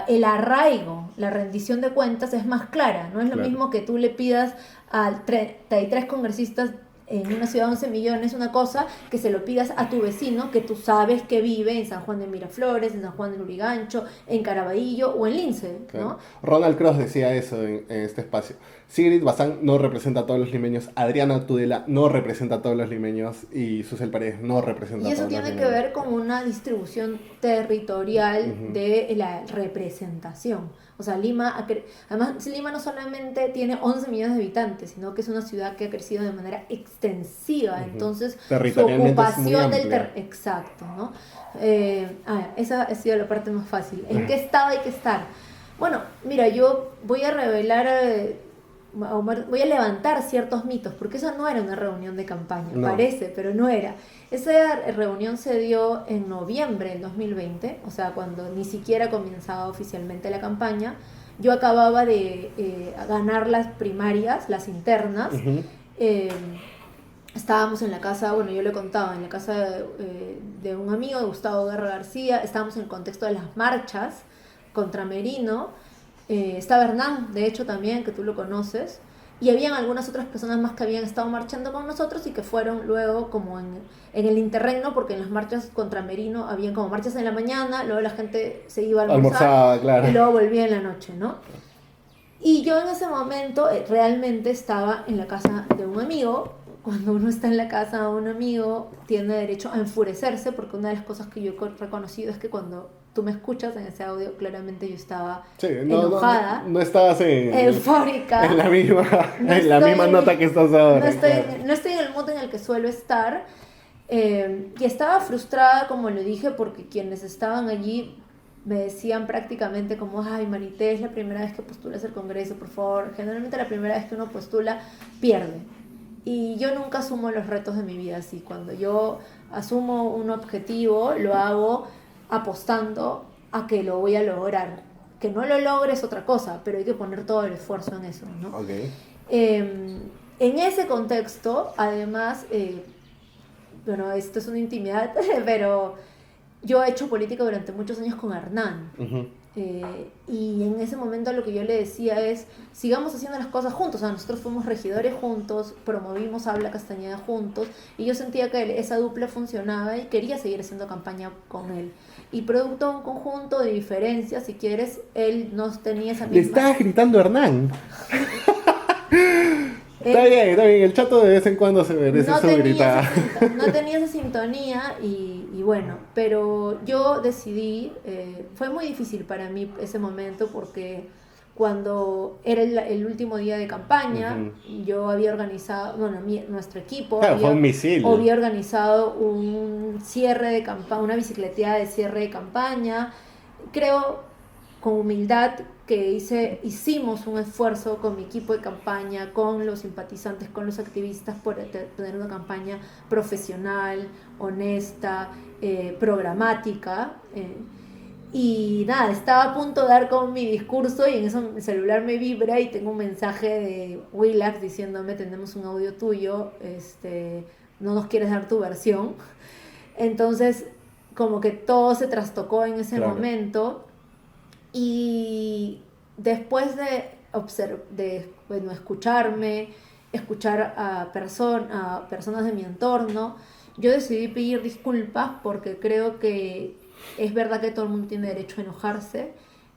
el arraigo, la rendición de cuentas es más clara. No es lo Claro. mismo que tú le pidas a 33 congresistas en una ciudad de 11 millones una cosa, que se lo pidas a tu vecino que tú sabes que vive en San Juan de Miraflores, en San Juan de Lurigancho, en Caraballo o en Lince, Claro. ¿no? Ronald Cross decía eso en este espacio. Sigrid Bazán no representa a todos los limeños, Adriana Tudela no representa a todos los limeños y Susel Paredes no representa Y a eso todos los tiene que limeños. ver con una distribución territorial Ujú. de la representación. O sea, además Lima no solamente tiene 11 millones de habitantes, sino que es una ciudad que ha crecido de manera extensiva. Ujú. Entonces, su Territorialmente es muy ocupación del amplia. exacto, ¿no? Esa ha sido la parte más fácil. ¿En qué estado hay que estar? Bueno, mira, yo voy a revelar, voy a levantar ciertos mitos, porque eso no era una reunión de campaña, No. parece, pero no era. Esa reunión se dio en noviembre del 2020, o sea, cuando ni siquiera comenzaba oficialmente la campaña. Yo acababa de ganar las primarias, las internas, Ujú. eh, estábamos en la casa, bueno, yo le contaba, en la casa de un amigo, de Gustavo Guerra García, estábamos en el contexto de las marchas contra Merino, estaba Hernán, de hecho también, que tú lo conoces, y habían algunas otras personas más que habían estado marchando con nosotros y que fueron luego como en el interregno, porque en las marchas contra Merino habían como marchas en la mañana, luego la gente se iba a almorzar Almorzaba, claro. y luego volvía en la noche, ¿no? Y yo en ese momento realmente estaba en la casa de un amigo. Cuando uno está en la casa de un amigo, tiene derecho a enfurecerse, porque una de las cosas que yo he reconocido es que cuando tú me escuchas en ese audio, claramente yo estaba Sí, enojada, no estabas eufórica. en la misma, No en la misma estoy- nota que estás ahora. No estoy, claro. no estoy en el mood en el que suelo estar. Y estaba frustrada, como le dije, porque quienes estaban allí me decían prácticamente como, ay, Marité, es la primera vez que postulas al Congreso, por favor. Generalmente la primera vez que uno postula, pierde. Y yo nunca asumo los retos de mi vida así. Cuando yo asumo un objetivo, lo hago apostando a que lo voy a lograr. Que no lo logre es otra cosa, pero hay que poner todo el esfuerzo en eso, ¿no? Ok. En ese contexto, además, bueno, esto es una intimidad, pero yo he hecho política durante muchos años con Hernán. Ujú. Y en ese momento lo que yo le decía es, sigamos haciendo las cosas juntos. O sea, nosotros fuimos regidores juntos, promovimos Habla Castañeda juntos, y yo sentía que esa dupla funcionaba y quería seguir haciendo campaña con él. Y producto de un conjunto de diferencias, si quieres, él no tenía esa Le misma... estabas gritando a Hernán. Está Él, bien, está bien. El chato de vez en cuando se merece no su tenía, gritada. no tenía esa sintonía y bueno, pero yo decidí, fue muy difícil para mí ese momento porque cuando era el último día de campaña, yo había organizado, bueno, nuestro equipo Claro, fue un misil. había organizado un cierre de campaña, una bicicleteada de cierre de campaña. Creo con humildad que hicimos un esfuerzo con mi equipo de campaña, con los simpatizantes, con los activistas por tener una campaña profesional, honesta, programática. Y nada, estaba a punto de dar con mi discurso y en eso el celular me vibra y tengo un mensaje de Willax diciéndome: tenemos un audio tuyo, no nos quieres dar tu versión. Entonces, como que todo se trastocó en ese Claro. momento. Y después bueno, escuchar a personas de mi entorno, yo decidí pedir disculpas porque creo que es verdad que todo el mundo tiene derecho a enojarse,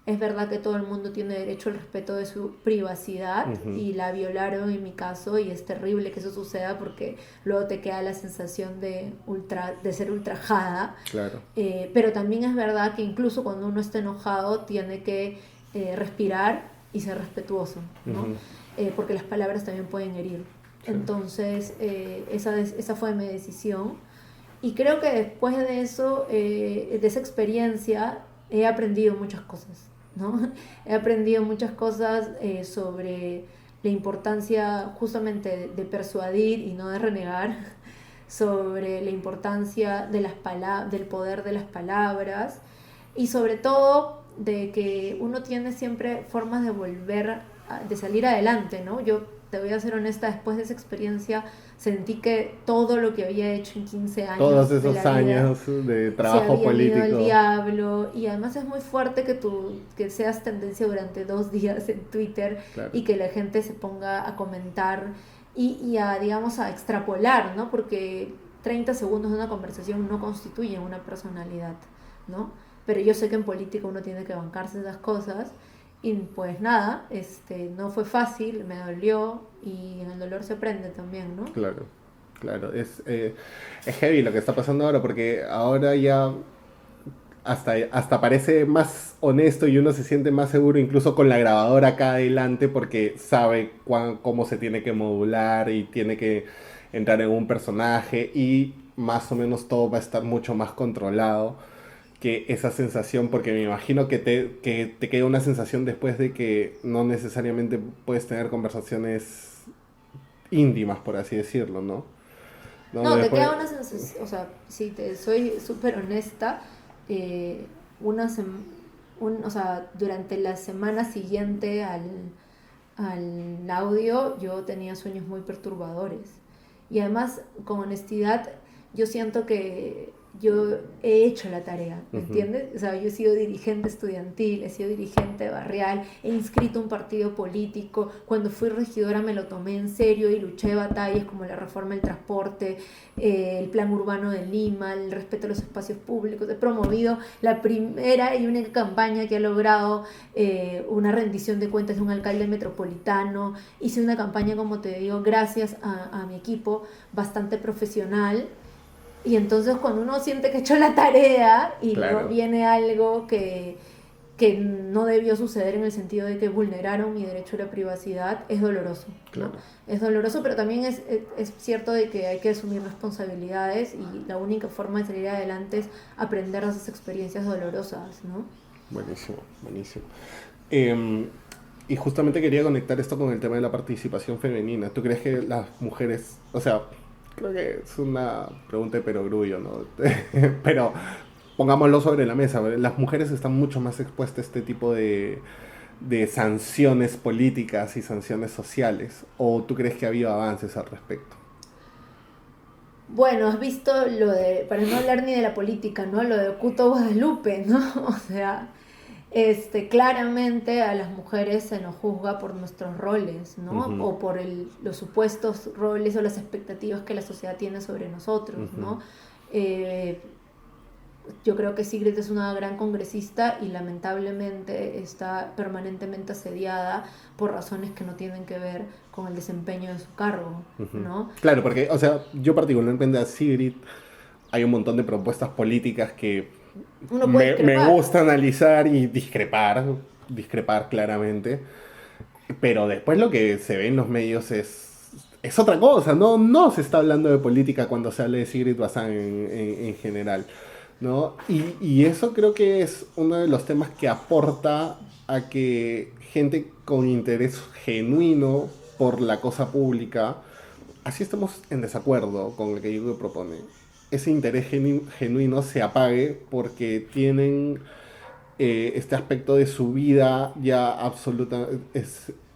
es verdad que todo el mundo tiene derecho al respeto de su privacidad, y la violaron en mi caso, y es terrible que eso suceda porque luego te queda la sensación de ser ultrajada. Claro. Pero también es verdad que incluso cuando uno está enojado tiene que respirar y ser respetuoso, ¿no? Porque las palabras también pueden herir. Sí. Entonces, esa fue mi decisión. Y creo que después de eso, de esa experiencia, he aprendido muchas cosas, ¿no? He aprendido muchas cosas sobre la importancia justamente de persuadir y no de renegar, sobre la importancia de del poder de las palabras, y sobre todo de que uno tiene siempre formas de de salir adelante, ¿no? Yo te voy a ser honesta, después de esa experiencia sentí que todo lo que había hecho en 15 años, todos esos años de trabajo político, se había ido al diablo. Y además es muy fuerte que seas tendencia durante 2 días en Twitter, claro, y que la gente se ponga a comentar y a, digamos, a extrapolar, ¿no? Porque 30 segundos de una conversación no constituyen una personalidad, ¿no? Pero yo sé que en política uno tiene que bancarse esas cosas. Y pues nada, no fue fácil, me dolió, y en el dolor se aprende también, ¿no? Claro, claro, es heavy lo que está pasando ahora, porque ahora ya hasta parece más honesto y uno se siente más seguro incluso con la grabadora acá adelante, porque sabe cómo se tiene que modular y tiene que entrar en un personaje, y más o menos todo va a estar mucho más controlado. Que esa sensación, porque me imagino que te queda una sensación después de que no necesariamente puedes tener conversaciones íntimas, por así decirlo, ¿no? No, te queda una sensación, o sea, si te soy súper honesta, o sea, durante la semana siguiente al audio yo tenía sueños muy perturbadores. Y además, con honestidad, yo siento que yo he hecho la tarea, ¿me entiendes? O sea, yo he sido dirigente estudiantil, he sido dirigente barrial, he inscrito un partido político. Cuando fui regidora me lo tomé en serio y luché batallas como la reforma del transporte, el plan urbano de Lima, el respeto a los espacios públicos. He promovido la primera y única campaña que ha logrado una rendición de cuentas de un alcalde metropolitano. Hice una campaña, como te digo, gracias a mi equipo, bastante profesional. Y entonces cuando uno siente que ha hecho la tarea y Claro. luego viene algo que no debió suceder en el sentido de que vulneraron mi derecho a la privacidad, es doloroso, ¿no? Claro. Es doloroso, pero también es cierto de que hay que asumir responsabilidades y la única forma de salir adelante es aprender de esas experiencias dolorosas, ¿no? Buenísimo, buenísimo. Y justamente quería conectar esto con el tema de la participación femenina. ¿Tú crees que las mujeres, o sea, creo que es una pregunta de perogrullo, ¿no? Pero pongámoslo sobre la mesa, las mujeres están mucho más expuestas a este tipo de sanciones políticas y sanciones sociales? ¿O tú crees que ha habido avances al respecto? Bueno, has visto lo de, para no hablar ni de la política, ¿no? Lo de Cuto Guadalupe, ¿no? O sea, claramente a las mujeres se nos juzga por nuestros roles, ¿no? Ujú. O por los supuestos roles o las expectativas que la sociedad tiene sobre nosotros, Ujú. ¿no? Eh, yo creo que Sigrid es una gran congresista y lamentablemente está permanentemente asediada por razones que no tienen que ver con el desempeño de su cargo, Ujú. ¿no? Claro, porque, o sea, yo particularmente a Sigrid hay un montón de propuestas políticas que Uno puede me discrepar. gusta analizar y discrepar claramente, pero después lo que se ve en los medios es otra cosa, no se está hablando de política cuando se habla de Sigrid Bazán en general, ¿no? Y eso creo que es uno de los temas que aporta a que gente con interés genuino por la cosa pública, así estamos en desacuerdo con lo que yo propone, ese interés genuino se apague porque tienen este aspecto de su vida ya absoluta,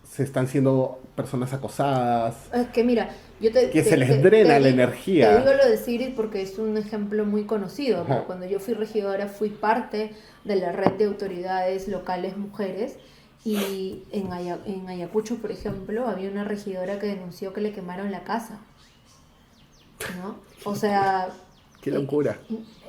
se están siendo personas acosadas, Es que mira, que se les drena la te energía. digo lo de Sigrid porque es un ejemplo muy conocido. Ajá. Porque cuando yo fui regidora fui parte de la red de autoridades locales mujeres y en Ayacucho, por ejemplo, había una regidora que denunció que le quemaron la casa, ¿no? O sea, Qué locura.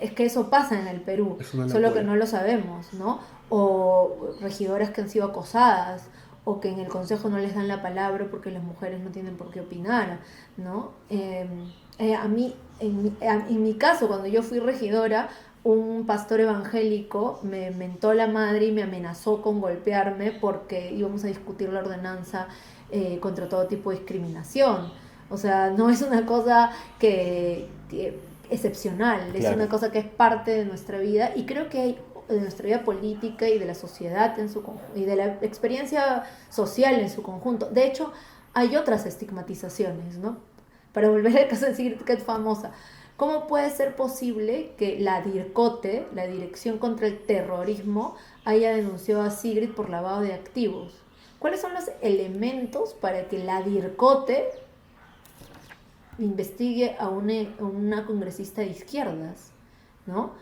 es que eso pasa en el Perú, Es una solo locura. que no lo sabemos, ¿no? O regidoras que han sido acosadas, o que en el consejo no les dan la palabra porque las mujeres no tienen por qué opinar, ¿no? A mí, en mi caso, cuando yo fui regidora, un pastor evangélico me mentó la madre y me amenazó con golpearme porque íbamos a discutir la ordenanza contra todo tipo de discriminación. O sea, no es una cosa que excepcional, es Claro. una cosa que es parte de nuestra vida y creo que hay de nuestra vida política y de la sociedad en su y de la experiencia social en su conjunto. De hecho, hay otras estigmatizaciones, ¿no? Para volver al caso de Sigrid, que es famosa. ¿Cómo puede ser posible que la DIRCOTE, la Dirección contra el Terrorismo, haya denunciado a Sigrid por lavado de activos? ¿Cuáles son los elementos para que la DIRCOTE investigue a una congresista de izquierdas, ¿no?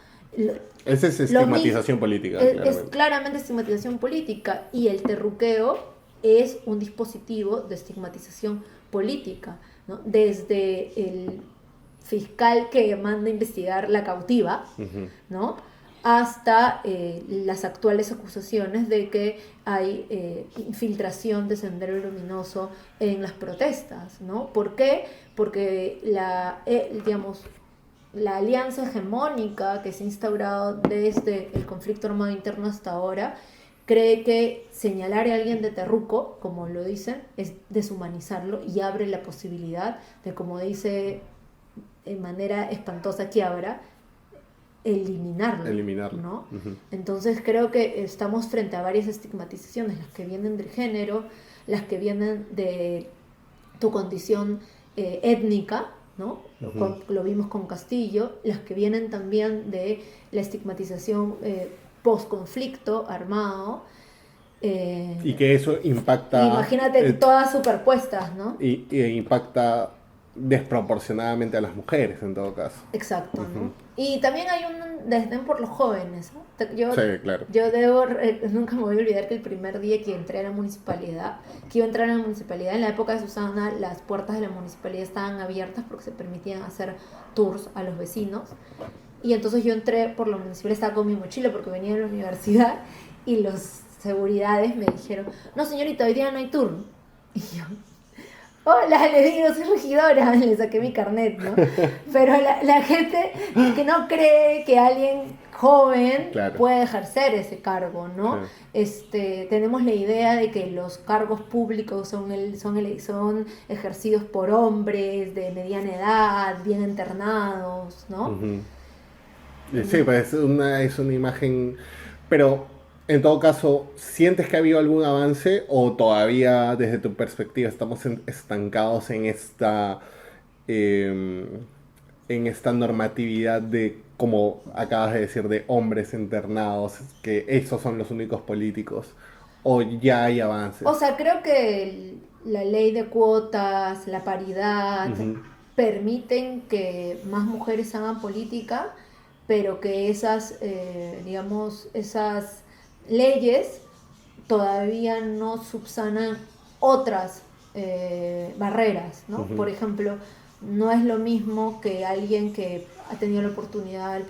Esa es estigmatización política, es claramente. claramente estigmatización política y el terruqueo es un dispositivo de estigmatización política, ¿no? Desde el fiscal que manda a investigar la cautiva, Ujú. ¿no? Hasta las actuales acusaciones de que hay infiltración de Sendero Luminoso en las protestas, ¿no? ¿Por qué? Porque digamos, la alianza hegemónica que se ha instaurado desde el conflicto armado interno hasta ahora cree que señalar a alguien de terruco, como lo dicen, es deshumanizarlo y abre la posibilidad de, como dice de manera espantosa Quiabra, eliminarlo, ¿no? Ujú. Entonces creo que estamos frente a varias estigmatizaciones, las que vienen del género, las que vienen de tu condición étnica, ¿no? Ujú. Lo vimos con Castillo, las que vienen también de la estigmatización post-conflicto armado. Y que eso impacta. Imagínate todas superpuestas, ¿no? Y impacta desproporcionadamente a las mujeres en todo caso. Exacto, ¿no? Y también hay un desdén por los jóvenes, ¿no? Yo, Sí, claro. yo nunca me voy a olvidar que el primer día que entré a la municipalidad, que iba a entrar a la municipalidad, en la época de Susana, las puertas de la municipalidad estaban abiertas porque se permitían hacer tours a los vecinos. Y entonces yo entré por la municipalidad, estaba con mi mochila porque venía de la universidad, y los seguridades me dijeron, no señorita, hoy día no hay tour. Y yo, hola, le digo, soy regidora, le saqué mi carnet, ¿no? Pero la gente que no cree que alguien joven Claro. puede ejercer ese cargo, ¿no? Tenemos la idea de que los cargos públicos son ejercidos por hombres de mediana edad, bien internados, ¿no? Ujú. Sí, pues es una imagen, pero en todo caso, ¿sientes que ha habido algún avance o todavía desde tu perspectiva estamos estancados em, en esta normatividad de, como acabas de decir, de hombres internados, que esos son los únicos políticos, o ya hay avances? O sea, creo que la ley de cuotas, la paridad, Ujú. permiten que más mujeres hagan política, pero que digamos, esas leyes todavía no subsanan otras barreras, ¿no? Ujú. Por ejemplo, no es lo mismo que alguien que ha tenido la oportunidad,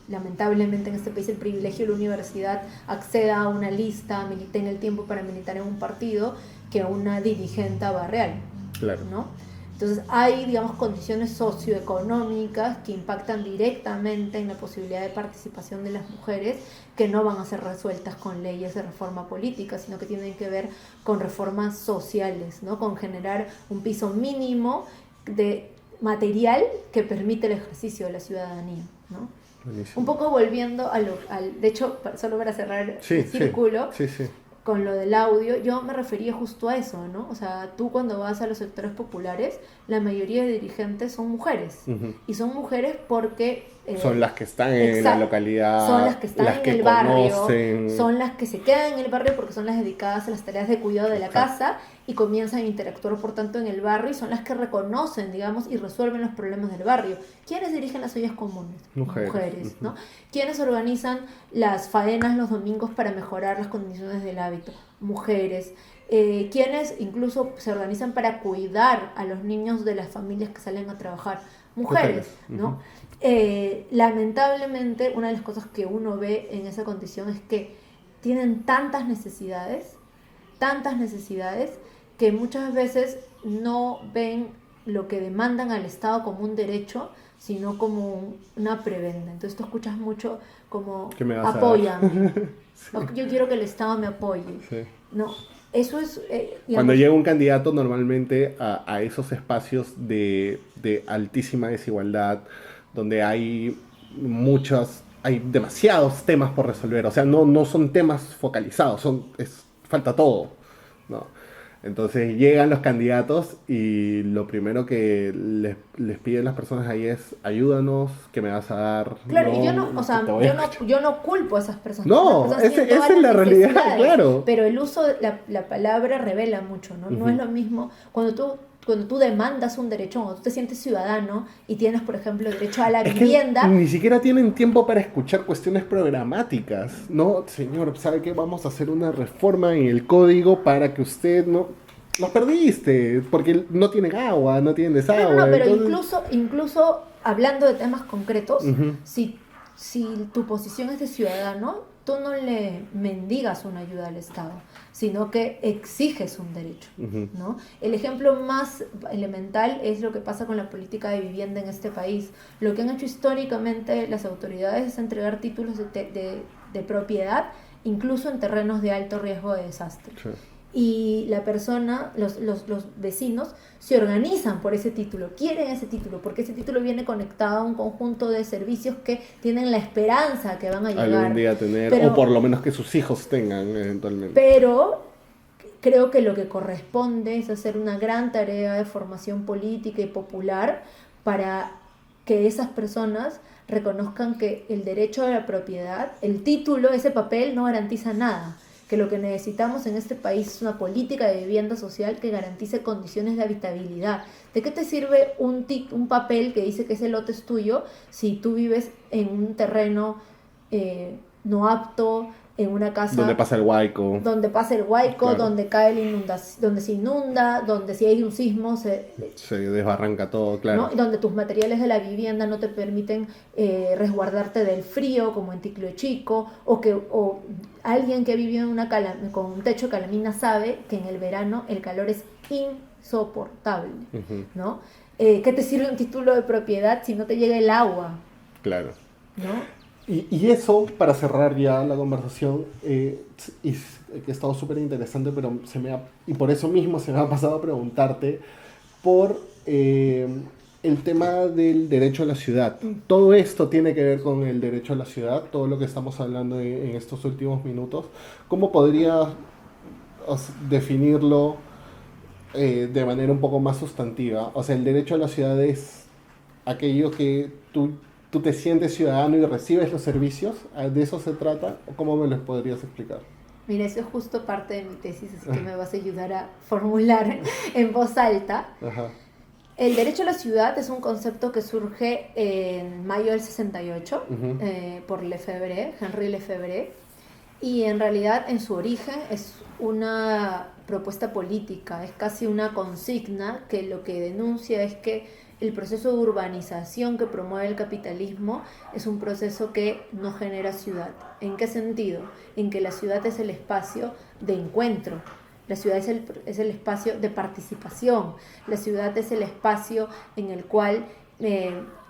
lamentablemente en este país, el privilegio de la universidad, acceda a una lista, tenga el tiempo para militar en un partido, que una dirigente barrial, Claro. ¿no? Entonces hay, digamos, condiciones socioeconómicas que impactan directamente en la posibilidad de participación de las mujeres, que no van a ser resueltas con leyes de reforma política, sino que tienen que ver con reformas sociales, ¿no? Con generar un piso mínimo de material que permite el ejercicio de la ciudadanía, ¿no? Buenísimo. Un poco volviendo de hecho, solo para cerrar Sí, el círculo, sí, sí, sí. con lo del audio, yo me refería justo a eso, ¿no? O sea, tú cuando vas a los sectores populares, la mayoría de dirigentes son mujeres. Ujú. Y son mujeres porque... Son las que están en la exacto, localidad, son las que están las en que el barrio, conocen. son las que se quedan en el barrio porque son las dedicadas a las tareas de cuidado de la Exacto. casa y comienzan a interactuar, por tanto, en el barrio, y son las que reconocen, digamos, y resuelven los problemas del barrio. ¿Quiénes dirigen las ollas comunes? Mujeres. ¿no? ¿Quiénes organizan las faenas los domingos para mejorar las condiciones del hábito? Mujeres. ¿Quiénes incluso se organizan para cuidar a los niños de las familias que salen a trabajar? Mujeres, ¿no? Ujú. Lamentablemente, una de las cosas que uno ve en esa condición es que tienen tantas necesidades, que muchas veces no ven lo que demandan al Estado como un derecho, sino como una prebenda. Entonces tú escuchas mucho como ¿Qué me vas a dar? apóyame, Sí. yo quiero que el Estado me apoye. Sí. No, eso es... Cuando llega un candidato normalmente a esos espacios de altísima desigualdad, donde hay hay demasiados temas por resolver, o sea, no son temas focalizados, falta todo, ¿no? Entonces llegan los candidatos y lo primero que les piden las personas ahí es: ayúdanos, ¿qué me vas a dar? Claro, y Te voy a escuchar. yo no culpo a esas personas. No, Las personas tienen esa todas es la las realidad, necesidades, claro. pero el uso de la palabra revela mucho, ¿no? No Ujú. es lo mismo cuando tú demandas un derecho, cuando tú te sientes ciudadano y tienes, por ejemplo, derecho a la Es que vivienda. ni siquiera tienen tiempo para escuchar cuestiones programáticas. No, señor, ¿sabe qué? Vamos a hacer una reforma en el código para que usted no... Los perdiste, porque no tienen agua, no tienen desagüe. No, pero entonces- incluso hablando de temas concretos, Ujú. si tu posición es de ciudadano, tú no le mendigas una ayuda al Estado, sino que exiges un derecho, Ujú. ¿no? El ejemplo más elemental es lo que pasa con la política de vivienda en este país. Lo que han hecho históricamente las autoridades es entregar títulos de propiedad, incluso en terrenos de alto riesgo de desastre. Sí. Y la persona, los vecinos, se organizan por ese título, quieren ese título, porque ese título viene conectado a un conjunto de servicios que tienen la esperanza que van a llegar. Algún día tener, Pero- o por lo menos que sus hijos tengan eventualmente. Pero creo que lo que corresponde es hacer una gran tarea de formación política y popular para que esas personas reconozcan que el derecho a la propiedad, el título, ese papel no garantiza nada, que lo que necesitamos en este país es una política de vivienda social que garantice condiciones de habitabilidad. ¿De qué te sirve un papel que dice que ese lote es tuyo si tú vives en un terreno no apto, en una casa Donde pasa el huaico. Claro. Donde cae la inundación, donde se inunda, donde si hay un sismo se desbarranca todo, claro. ¿no? Y donde tus materiales de la vivienda no te permiten resguardarte del frío, como en Ticlo Chico, o alguien que vivió con un techo de calamina sabe que en el verano el calor es insoportable, ¿no? ¿Qué te sirve un título de propiedad si no te llega el agua? Claro. ¿No? Y eso, para cerrar ya la conversación, que ha estado súper interesante, pero y por eso mismo se me ha pasado a preguntarte por el tema del derecho a la ciudad. Todo esto tiene que ver con el derecho a la ciudad, todo lo que estamos hablando en estos últimos minutos. ¿Cómo podrías definirlo de manera un poco más sustantiva? O sea, el derecho a la ciudad es aquello que tú te sientes ciudadano y recibes los servicios. ¿De eso se trata? ¿O cómo me los podrías explicar? Mira, eso es justo parte de mi tesis, así que me vas a ayudar a formular en voz alta. Ajá. El derecho a la ciudad es un concepto que surge en mayo del 68 por Lefebvre, Henri Lefebvre, y en realidad en su origen es una propuesta política, es casi una consigna que lo que denuncia es que el proceso de urbanización que promueve el capitalismo es un proceso que no genera ciudad. ¿En qué sentido? En que la ciudad es el espacio de encuentro, la ciudad es el espacio de participación, la ciudad es el espacio en el cual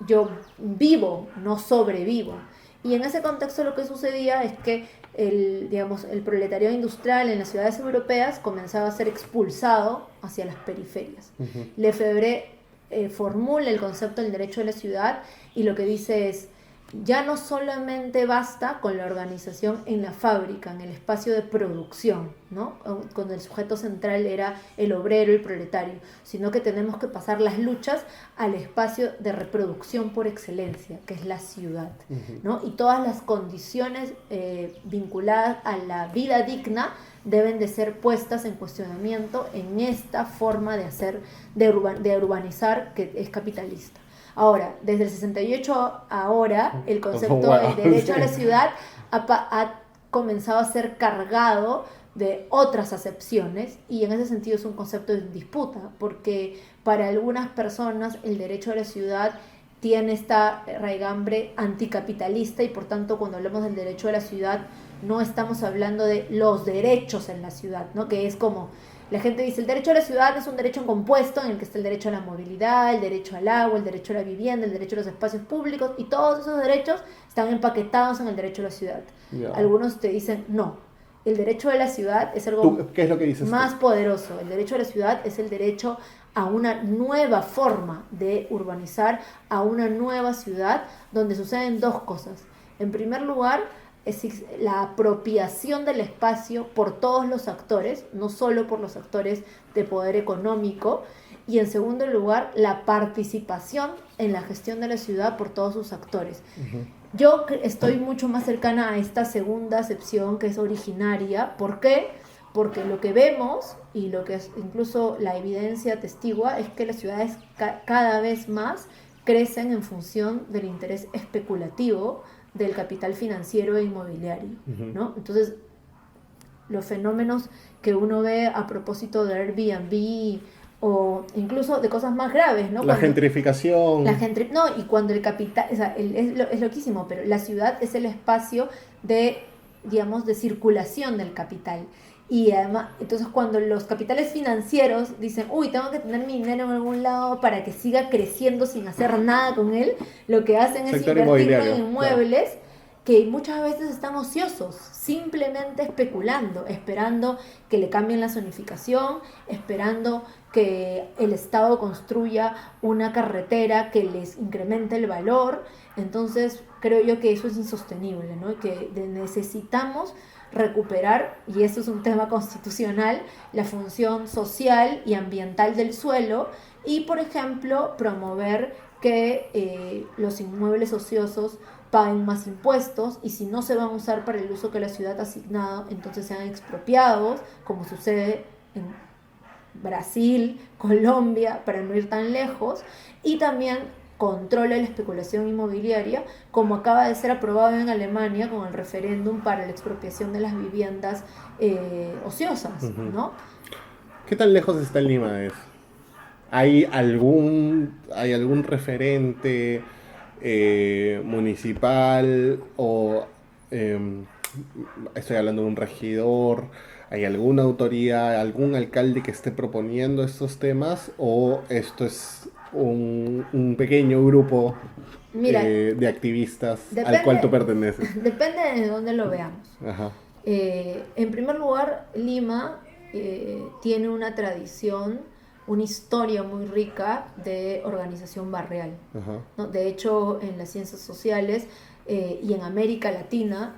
yo vivo, no sobrevivo. Y en ese contexto lo que sucedía es que el proletariado industrial en las ciudades europeas comenzaba a ser expulsado hacia las periferias. Lefebvre formula el concepto del derecho a la ciudad y lo que dice es, ya no solamente basta con la organización en la fábrica, en el espacio de producción, ¿no? Cuando el sujeto central era el obrero, el proletario, sino que tenemos que pasar las luchas al espacio de reproducción por excelencia, que es la ciudad, ¿no? Y todas las condiciones vinculadas a la vida digna deben de ser puestas en cuestionamiento en esta forma de hacer, de urbanizar que es capitalista. Ahora, desde el 68 a ahora, el concepto del derecho a la ciudad ha comenzado a ser cargado de otras acepciones y en ese sentido es un concepto de disputa, porque para algunas personas el derecho a la ciudad tiene esta raigambre anticapitalista y por tanto cuando hablamos del derecho a la ciudad no estamos hablando de los derechos en la ciudad, ¿no? Que es como la gente dice, el derecho a la ciudad es un derecho compuesto en el que está el derecho a la movilidad, el derecho al agua, el derecho a la vivienda, el derecho a los espacios públicos y todos esos derechos están empaquetados en el derecho a la ciudad. Yeah. Algunos te dicen, no, el derecho a la ciudad es algo ¿Qué es lo que dices más poderoso. El derecho a la ciudad es el derecho a una nueva forma de urbanizar, a una nueva ciudad donde suceden dos cosas. En primer lugar, es la apropiación del espacio por todos los actores, no solo por los actores de poder económico, y en segundo lugar, la participación en la gestión de la ciudad por todos sus actores. Yo estoy mucho más cercana a esta segunda acepción que es originaria. ¿Por qué? Porque lo que vemos y lo que incluso la evidencia atestigua es que las ciudades cada vez más crecen en función del interés especulativo del capital financiero e inmobiliario, ¿no? Entonces, los fenómenos que uno ve a propósito de Airbnb o incluso de cosas más graves, ¿no? La gentrificación. No, y cuando el capital, o sea, es loquísimo, pero la ciudad es el espacio de, digamos, de circulación del capital. Y además, entonces cuando los capitales financieros dicen, uy, tengo que tener mi dinero en algún lado para que siga creciendo sin hacer nada con él, lo que hacen es invertirlo en inmuebles, claro, que muchas veces están ociosos, simplemente especulando, esperando que le cambien la zonificación, esperando que el Estado construya una carretera que les incremente el valor. Entonces creo yo que eso es insostenible, ¿no? Que necesitamos recuperar, y esto es un tema constitucional, la función social y ambiental del suelo y, por ejemplo, promover que los inmuebles ociosos paguen más impuestos, y si no se van a usar para el uso que la ciudad ha asignado, entonces sean expropiados, como sucede en Brasil, Colombia, para no ir tan lejos, y también controle la especulación inmobiliaria, como acaba de ser aprobado en Alemania con el referéndum para la expropiación de las viviendas ociosas, ¿no? ¿Qué tan lejos está Lima de eso? ¿Hay algún referente municipal o estoy hablando de un regidor? ¿Hay alguna autoridad, algún alcalde que esté proponiendo estos temas o esto es un pequeño grupo Mira, de activistas al cual tú perteneces? depende de dónde lo veamos. Ajá, En primer lugar, Lima tiene una tradición, una historia muy rica de organización barrial, ajá. ¿no? De hecho, en las ciencias sociales y en América Latina,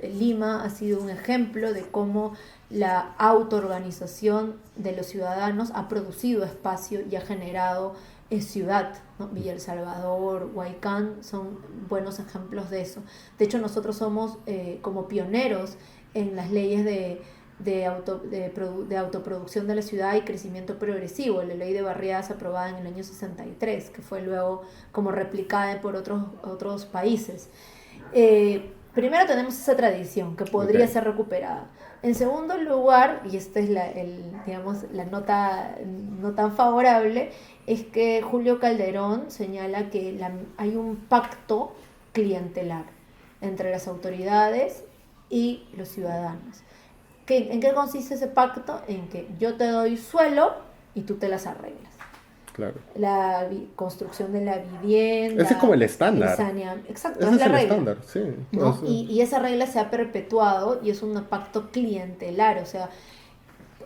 Lima ha sido un ejemplo de cómo la autoorganización de los ciudadanos ha producido espacio y ha generado ciudad, ¿no? Villa El Salvador, Huaycán son buenos ejemplos de eso. De hecho, nosotros somos como pioneros en las leyes de autoproducción de la ciudad y crecimiento progresivo, la ley de barriadas aprobada en el año 63, que fue luego como replicada por otros países. Primero tenemos esa tradición que podría ser recuperada. En segundo lugar, y esta es la nota no tan favorable, es que Julio Calderón señala que hay un pacto clientelar entre las autoridades y los ciudadanos. ¿En qué consiste ese pacto? En que yo te doy suelo y tú te las arreglas. Claro. La construcción de la vivienda. Ese es como el estándar. Exacto, Ese es la el regla. estándar, sí. ¿No? O sea, Y esa regla se ha perpetuado y es un pacto clientelar, o sea,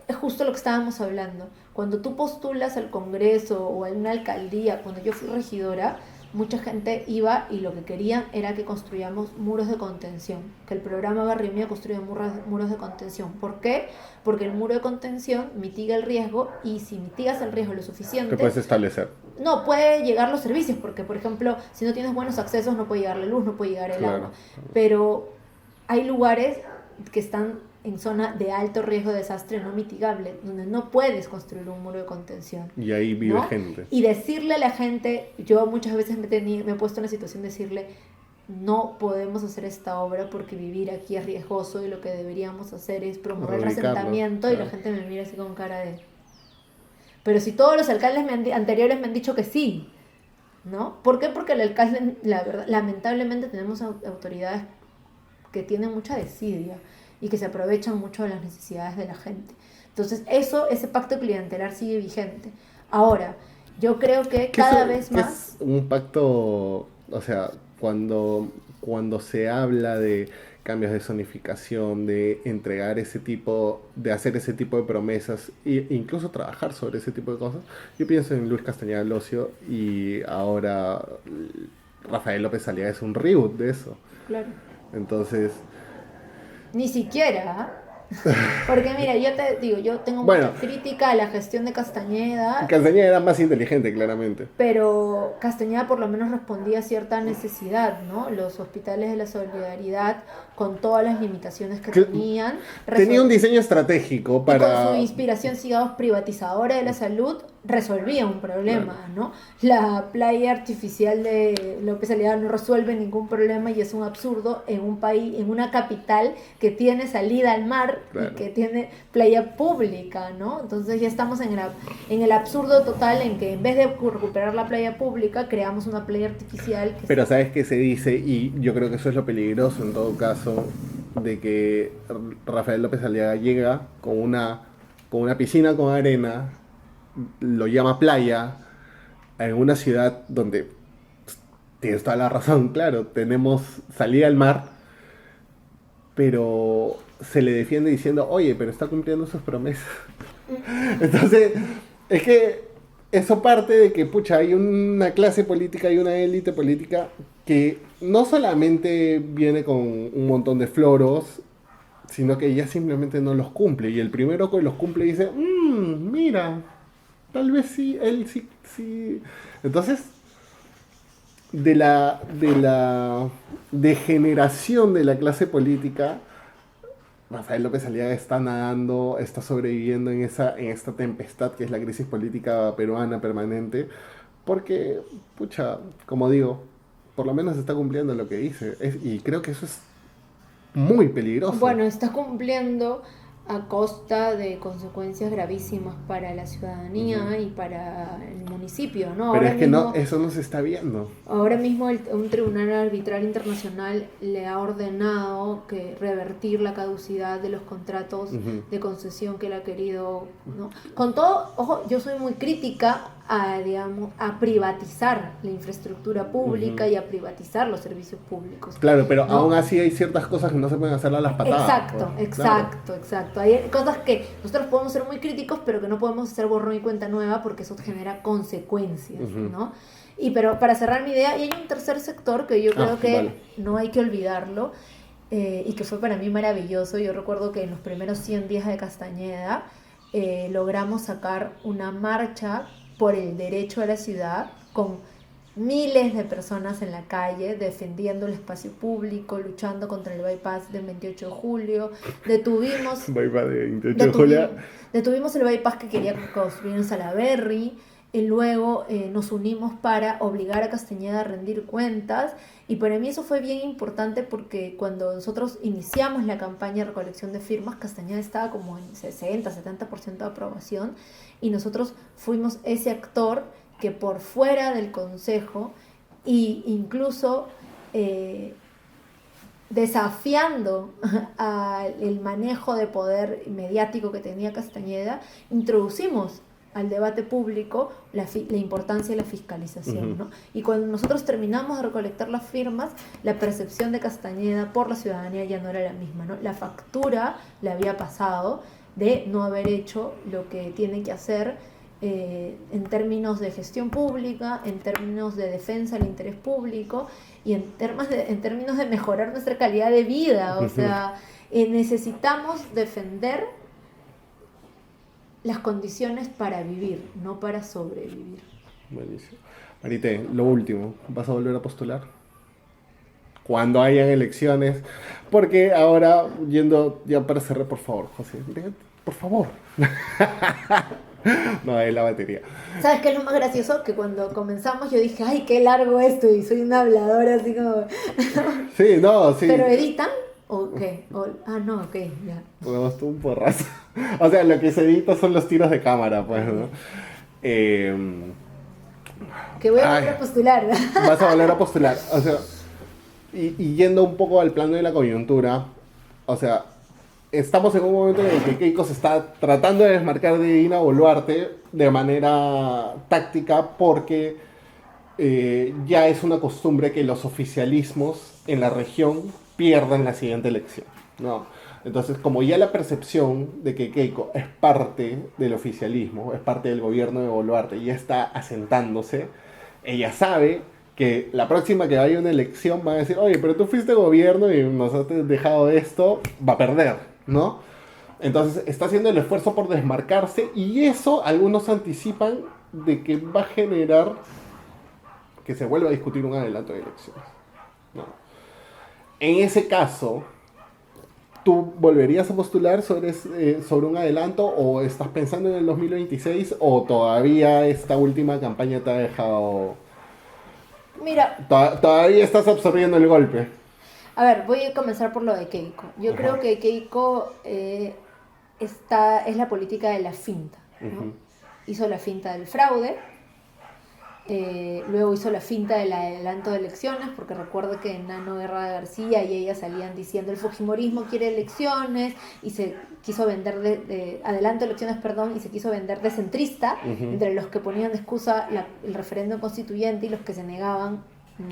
es justo lo que estábamos hablando. Cuando tú postulas al Congreso o a una alcaldía, cuando yo fui regidora, mucha gente iba y lo que querían era que construyamos muros de contención, que el programa Barrio Mío construya muros de contención. ¿Por qué? Porque el muro de contención mitiga el riesgo, y si mitigas el riesgo lo suficiente, ¿qué puedes establecer? no puede llegar los servicios, porque por ejemplo, si no tienes buenos accesos no puede llegar la luz, no puede llegar el agua. Pero hay lugares que están en zona de alto riesgo de desastre no mitigable, donde no puedes construir un muro de contención. Y ahí vive ¿no? gente. Y decirle a la gente, yo muchas veces me he puesto en la situación de decirle, no podemos hacer esta obra porque vivir aquí es riesgoso y lo que deberíamos hacer es promover el asentamiento, claro. Y la gente me mira así con cara de... Pero si todos los alcaldes anteriores me han dicho que sí, ¿no? ¿Por qué? Porque el alcalde, la verdad, lamentablemente tenemos autoridades que tienen mucha desidia y que se aprovechan mucho de las necesidades de la gente. Entonces, ese pacto clientelar sigue vigente. Ahora, yo creo que cada vez más... Es un pacto, o sea, cuando se habla de cambios de zonificación, de entregar de hacer ese tipo de promesas e incluso trabajar sobre ese tipo de cosas, yo pienso en Luis Castañeda Locio, y ahora Rafael López Aliaga es un reboot de eso. Claro. Entonces... Ni siquiera, porque mira, yo te digo, yo tengo mucha crítica a la gestión de Castañeda. Castañeda era más inteligente, claramente. Pero Castañeda por lo menos respondía a cierta necesidad, ¿no? Los hospitales de la Solidaridad, con todas las limitaciones que tenían. Tenía un diseño estratégico para... Y con su inspiración, digamos, privatizadora de la salud, resolvía un problema, claro. ¿no? La playa artificial de López Aliaga no resuelve ningún problema y es un absurdo en un país, en una capital que tiene salida al mar, claro. Y que tiene playa pública, ¿no? Entonces ya estamos en el absurdo total, en que en vez de recuperar la playa pública, creamos una playa artificial. Pero ¿sabes qué se dice? Y yo creo que eso es lo peligroso en todo caso, de que Rafael López Aliaga llega con una piscina con arena, lo llama playa, en una ciudad donde tienes toda la razón, claro, tenemos salida al mar, pero se le defiende diciendo, oye, pero está cumpliendo sus promesas. Entonces, es que eso parte de que, pucha, hay una clase política y una élite política que no solamente viene con un montón de floros, sino que ya simplemente no los cumple. Y el primero que los cumple dice, mira, tal vez sí, él sí. Entonces, de la degeneración de la clase política. Rafael López Aliaga está nadando, está sobreviviendo en esta tempestad que es la crisis política peruana permanente, porque, pucha, como digo, por lo menos está cumpliendo lo que dice, y creo que eso es muy peligroso. Bueno, está cumpliendo a costa de consecuencias gravísimas para la ciudadanía y para el municipio, ¿no? Pero Ahora es que mismo, eso no se está viendo. ahora mismo un tribunal arbitral internacional le ha ordenado que revertir la caducidad de los contratos de concesión que él ha querido, ¿no? Con todo, ojo, yo soy muy crítica a, digamos, a privatizar la infraestructura pública y a privatizar los servicios públicos. Claro, pero ¿no? aún así hay ciertas cosas que no se pueden hacer a las patadas. Exacto, pues. exacto. Hay cosas que nosotros podemos ser muy críticos, pero que no podemos hacer borrón y cuenta nueva porque eso genera consecuencias, ¿no? Pero para cerrar mi idea, y hay un tercer sector que yo creo que no hay que olvidarlo, y que fue para mí maravilloso. Yo recuerdo que en los primeros 100 días de Castañeda logramos sacar una marcha por el derecho a la ciudad con miles de personas en la calle defendiendo el espacio público, luchando contra el bypass del 28 de julio. Detuvimos el bypass que quería construir en Salaberry. Y luego nos unimos para obligar a Castañeda a rendir cuentas, y para mí eso fue bien importante porque cuando nosotros iniciamos la campaña de recolección de firmas, Castañeda estaba como en 60-70% de aprobación, y nosotros fuimos ese actor que por fuera del consejo e incluso desafiando el manejo de poder mediático que tenía Castañeda, introducimos al debate público la importancia de la fiscalización, ¿no? Y cuando nosotros terminamos de recolectar las firmas, la percepción de Castañeda por la ciudadanía ya no era la misma, ¿no? La factura le había pasado de no haber hecho lo que tiene que hacer en términos de gestión pública, en términos de defensa del interés público y en términos de mejorar nuestra calidad de vida. O sea, necesitamos defender las condiciones para vivir, no para sobrevivir. Buenísimo. Marité, lo último, ¿vas a volver a postular? Cuando hayan elecciones, porque ahora, yendo ya para cerrar, por favor, José, por favor. No, es la batería. ¿Sabes qué es lo más gracioso? Que cuando comenzamos yo dije, ay, qué largo esto, y soy una habladora así como... Sí, no, sí. ¿Pero editan? ¿O qué? No, ok, ya. Ponemos tú un porrazo. O sea, lo que se edita son los tiros de cámara, pues, ¿no? Que voy a volver a postular. Vas a volver a postular. O sea, y yendo un poco al plano de la coyuntura, o sea, estamos en un momento en el que Keiko se está tratando de desmarcar de Dina Boluarte de manera táctica porque ya es una costumbre que los oficialismos en la región pierdan la siguiente elección, ¿no? Entonces, como ya la percepción de que Keiko es parte del oficialismo, es parte del gobierno de Boluarte, ya está asentándose, ella sabe que la próxima que vaya una elección van a decir, oye, pero tú fuiste gobierno y nos has dejado esto, va a perder, ¿no? Entonces está haciendo el esfuerzo por desmarcarse, y eso algunos anticipan de que va a generar que se vuelva a discutir un adelanto de elecciones, ¿no? En ese caso, ¿tú volverías a postular sobre un adelanto, o estás pensando en el 2026, o todavía esta última campaña te ha dejado... Mira, Todavía estás absorbiendo el golpe? a ver, voy a comenzar por lo de Keiko. Yo creo que Keiko es la política de la finta, ¿no? Hizo la finta del fraude, luego hizo la finta del adelanto de elecciones, porque recuerdo que Nano Guerra de García y ella salían diciendo el fujimorismo quiere elecciones, y se quiso vender adelanto de elecciones, perdón, y se quiso vender de centrista, entre los que ponían de excusa el referéndum constituyente y los que se negaban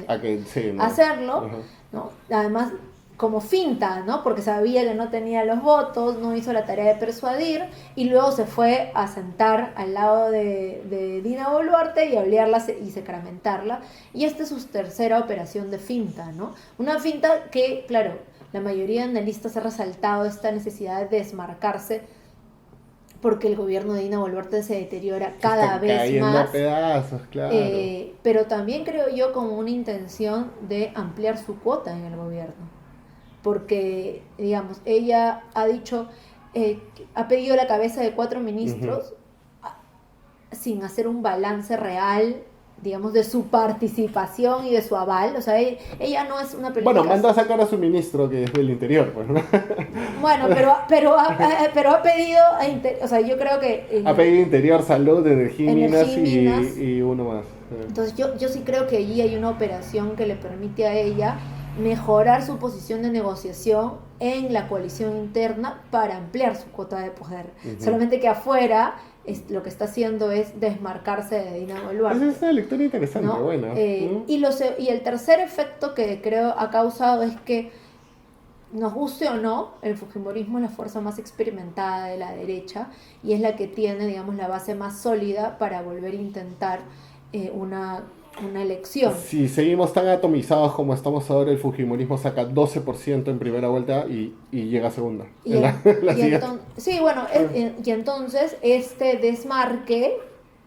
a hacerlo, ¿no? Además, como finta, ¿no? Porque sabía que no tenía los votos, no hizo la tarea de persuadir, y luego se fue a sentar al lado de Dina Boluarte y a olearla y sacramentarla. Y esta es su tercera operación de finta, ¿no? Una finta que, claro, la mayoría de analistas ha resaltado esta necesidad de desmarcarse porque el gobierno de Dina Boluarte se deteriora cada vez cayendo más. a pedazos, claro. Pero también creo yo como una intención de ampliar su cuota en el gobierno. Porque, digamos, ella ha dicho, ha pedido la cabeza de 4 ministros sin hacer un balance real, digamos, de su participación y de su aval. O sea, ella no es una política... Bueno, mandó a sacar a su ministro que es del interior, pues, ¿no? Bueno, pero ha pedido, o sea, yo creo que... Ha pedido interior, salud, energía y Energía y minas. y uno más. Entonces yo sí creo que allí hay una operación que le permite a ella mejorar su posición de negociación en la coalición interna para ampliar su cuota de poder. Solamente que afuera lo que está haciendo es desmarcarse de Dina Boluarte. Esa es una lectura interesante, ¿no? buena. Y el tercer efecto que creo ha causado es que, nos guste o no, el fujimorismo es la fuerza más experimentada de la derecha y es la que tiene, digamos, la base más sólida para volver a intentar una elección. Si seguimos tan atomizados como estamos ahora, el fujimorismo saca 12% en primera vuelta y llega a segunda. Y entonces este desmarque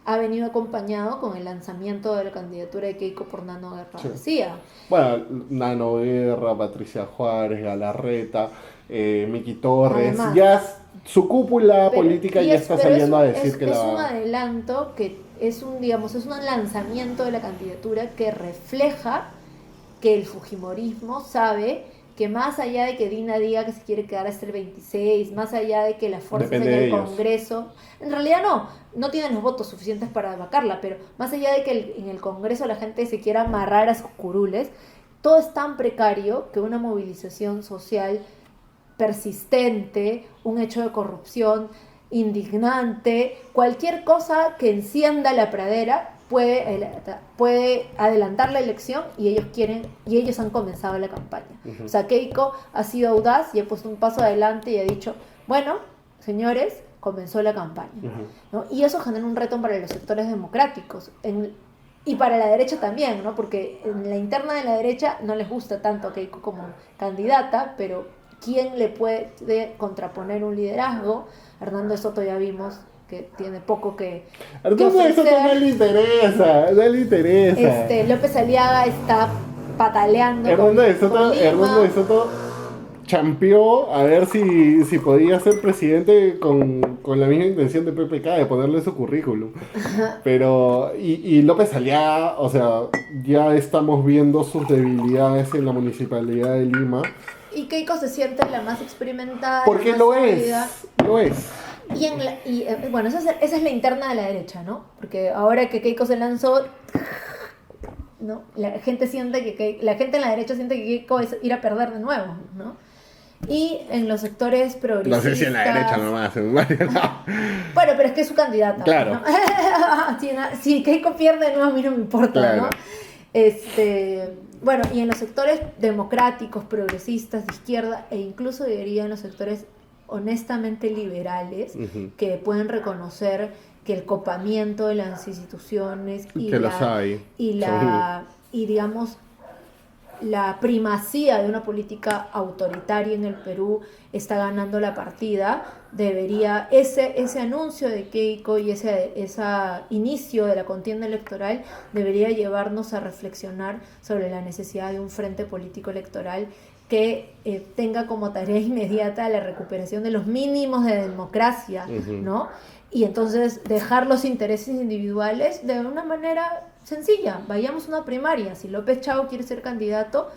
ha venido acompañado con el lanzamiento de la candidatura de Keiko por Nano Guerra García. Bueno, Nano Guerra, Patricia Juárez, Galarreta, Miki Torres, Además, ya su cúpula política ya está saliendo a decir que es un adelanto que es un lanzamiento de la candidatura que refleja que el fujimorismo sabe que más allá de que Dina diga que se quiere quedar hasta el 26, más allá de que las fuerzas en el Congreso, en realidad no tienen los votos suficientes para vacarla, pero más allá de que en el Congreso la gente se quiera amarrar a sus curules, todo es tan precario que una movilización social persistente, un hecho de corrupción indignante, cualquier cosa que encienda la pradera puede adelantar la elección y ellos han comenzado la campaña. O sea, Keiko ha sido audaz y ha puesto un paso adelante y ha dicho, bueno, señores, comenzó la campaña. ¿No? Y eso genera un reto para los sectores democráticos y para la derecha también, ¿no? Porque en la interna de la derecha no les gusta tanto a Keiko como candidata, pero ¿quién le puede contraponer un liderazgo? Hernando de Soto ya vimos que tiene poco que Hernando de Soto no le interesa. López Aliaga está pataleando. Hernando de Soto champeó a ver si podía ser presidente con la misma intención de PPK, de ponerle su currículum. Pero, y López Aliaga, o sea, ya estamos viendo sus debilidades en la Municipalidad de Lima. Y Keiko se siente la más experimentada. Porque lo es. Bueno, esa es la interna de la derecha, ¿no? Porque ahora que Keiko se lanzó, ¿no? La gente en la derecha siente que Keiko es ir a perder de nuevo, ¿no? Y en los sectores progresistas... No sé si en la derecha nomás, en varios lados. Bueno, pero es que es su candidata. Claro. ¿No? Si Keiko pierde de nuevo, a mí no me importa, claro. ¿No? Bueno, y en los sectores democráticos, progresistas, de izquierda, e incluso diría en los sectores honestamente liberales, que pueden reconocer que el copamiento de las instituciones y digamos la primacía de una política autoritaria en el Perú está ganando la partida, debería ese anuncio de Keiko y ese inicio de la contienda electoral debería llevarnos a reflexionar sobre la necesidad de un frente político electoral que tenga como tarea inmediata la recuperación de los mínimos de democracia, ¿no? Y entonces dejar los intereses individuales de una manera sencilla. Vayamos a una primaria. Si López Chao quiere ser candidato,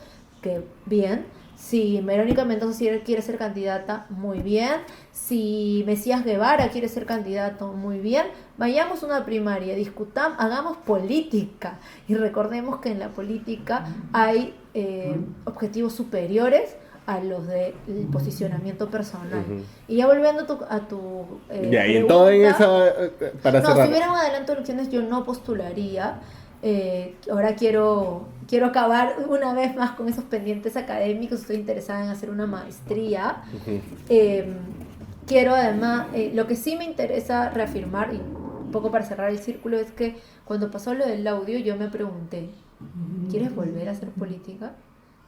que bien. Si Verónica Mendoza quiere ser candidata, muy bien. Si Mesías Guevara quiere ser candidato, muy bien. Vayamos a una primaria, discutamos, hagamos política. Y recordemos que en la política hay objetivos superiores a los del posicionamiento personal. Y ya volviendo a tu y todo en esa para cerrar. Si hubiera un adelanto de elecciones yo no postularía. Ahora quiero acabar una vez más con esos pendientes académicos. Estoy interesada en hacer una maestría. Quiero además, lo que sí me interesa reafirmar, y un poco para cerrar el círculo, es que cuando pasó lo del audio yo me pregunté, ¿quieres volver a hacer política?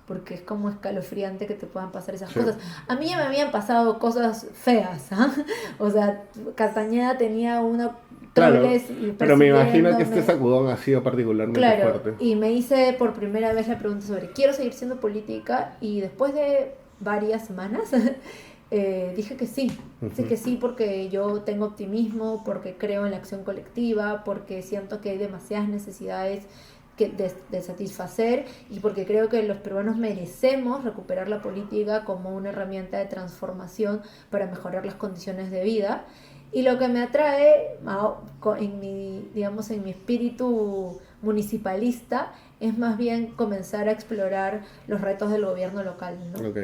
porque es como escalofriante que te puedan pasar esas Sí. cosas. A mí ya me habían pasado cosas feas, ¿ah? O sea, Castañeda tenía una Claro, troles pero me imagino que este persiguiéndome. sacudón ha sido particularmente Claro, fuerte. y me hice por primera vez la pregunta sobre, ¿quiero seguir siendo política? Y después de varias semanas dije que sí, sí que sí, porque yo tengo optimismo, porque creo en la acción colectiva, porque siento que hay demasiadas necesidades de satisfacer y porque creo que los peruanos merecemos recuperar la política como una herramienta de transformación para mejorar las condiciones de vida. Y lo que me atrae en mi, digamos, en mi espíritu municipalista es más bien comenzar a explorar los retos del gobierno local, ¿no? Ok.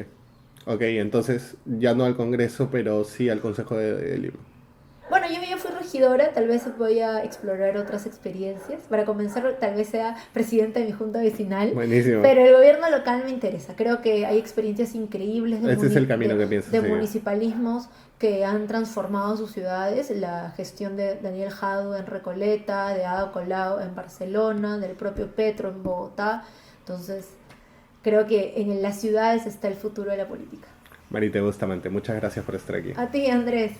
Ok, entonces ya no al Congreso, pero sí al Consejo de Lima. Bueno, yo ya fui regidora, tal vez voy a explorar otras experiencias. Para comenzar, tal vez sea presidenta de mi junta vecinal, Buenísimo. pero el gobierno local me interesa. Creo que hay experiencias increíbles Ese es el camino que piensas de seguir. municipalismos que han transformado sus ciudades. La gestión de Daniel Jadue en Recoleta, de Ada Colau en Barcelona, del propio Petro en Bogotá. Entonces, creo que en las ciudades está el futuro de la política. Marité Bustamante, muchas gracias por estar aquí. A ti, Andrés.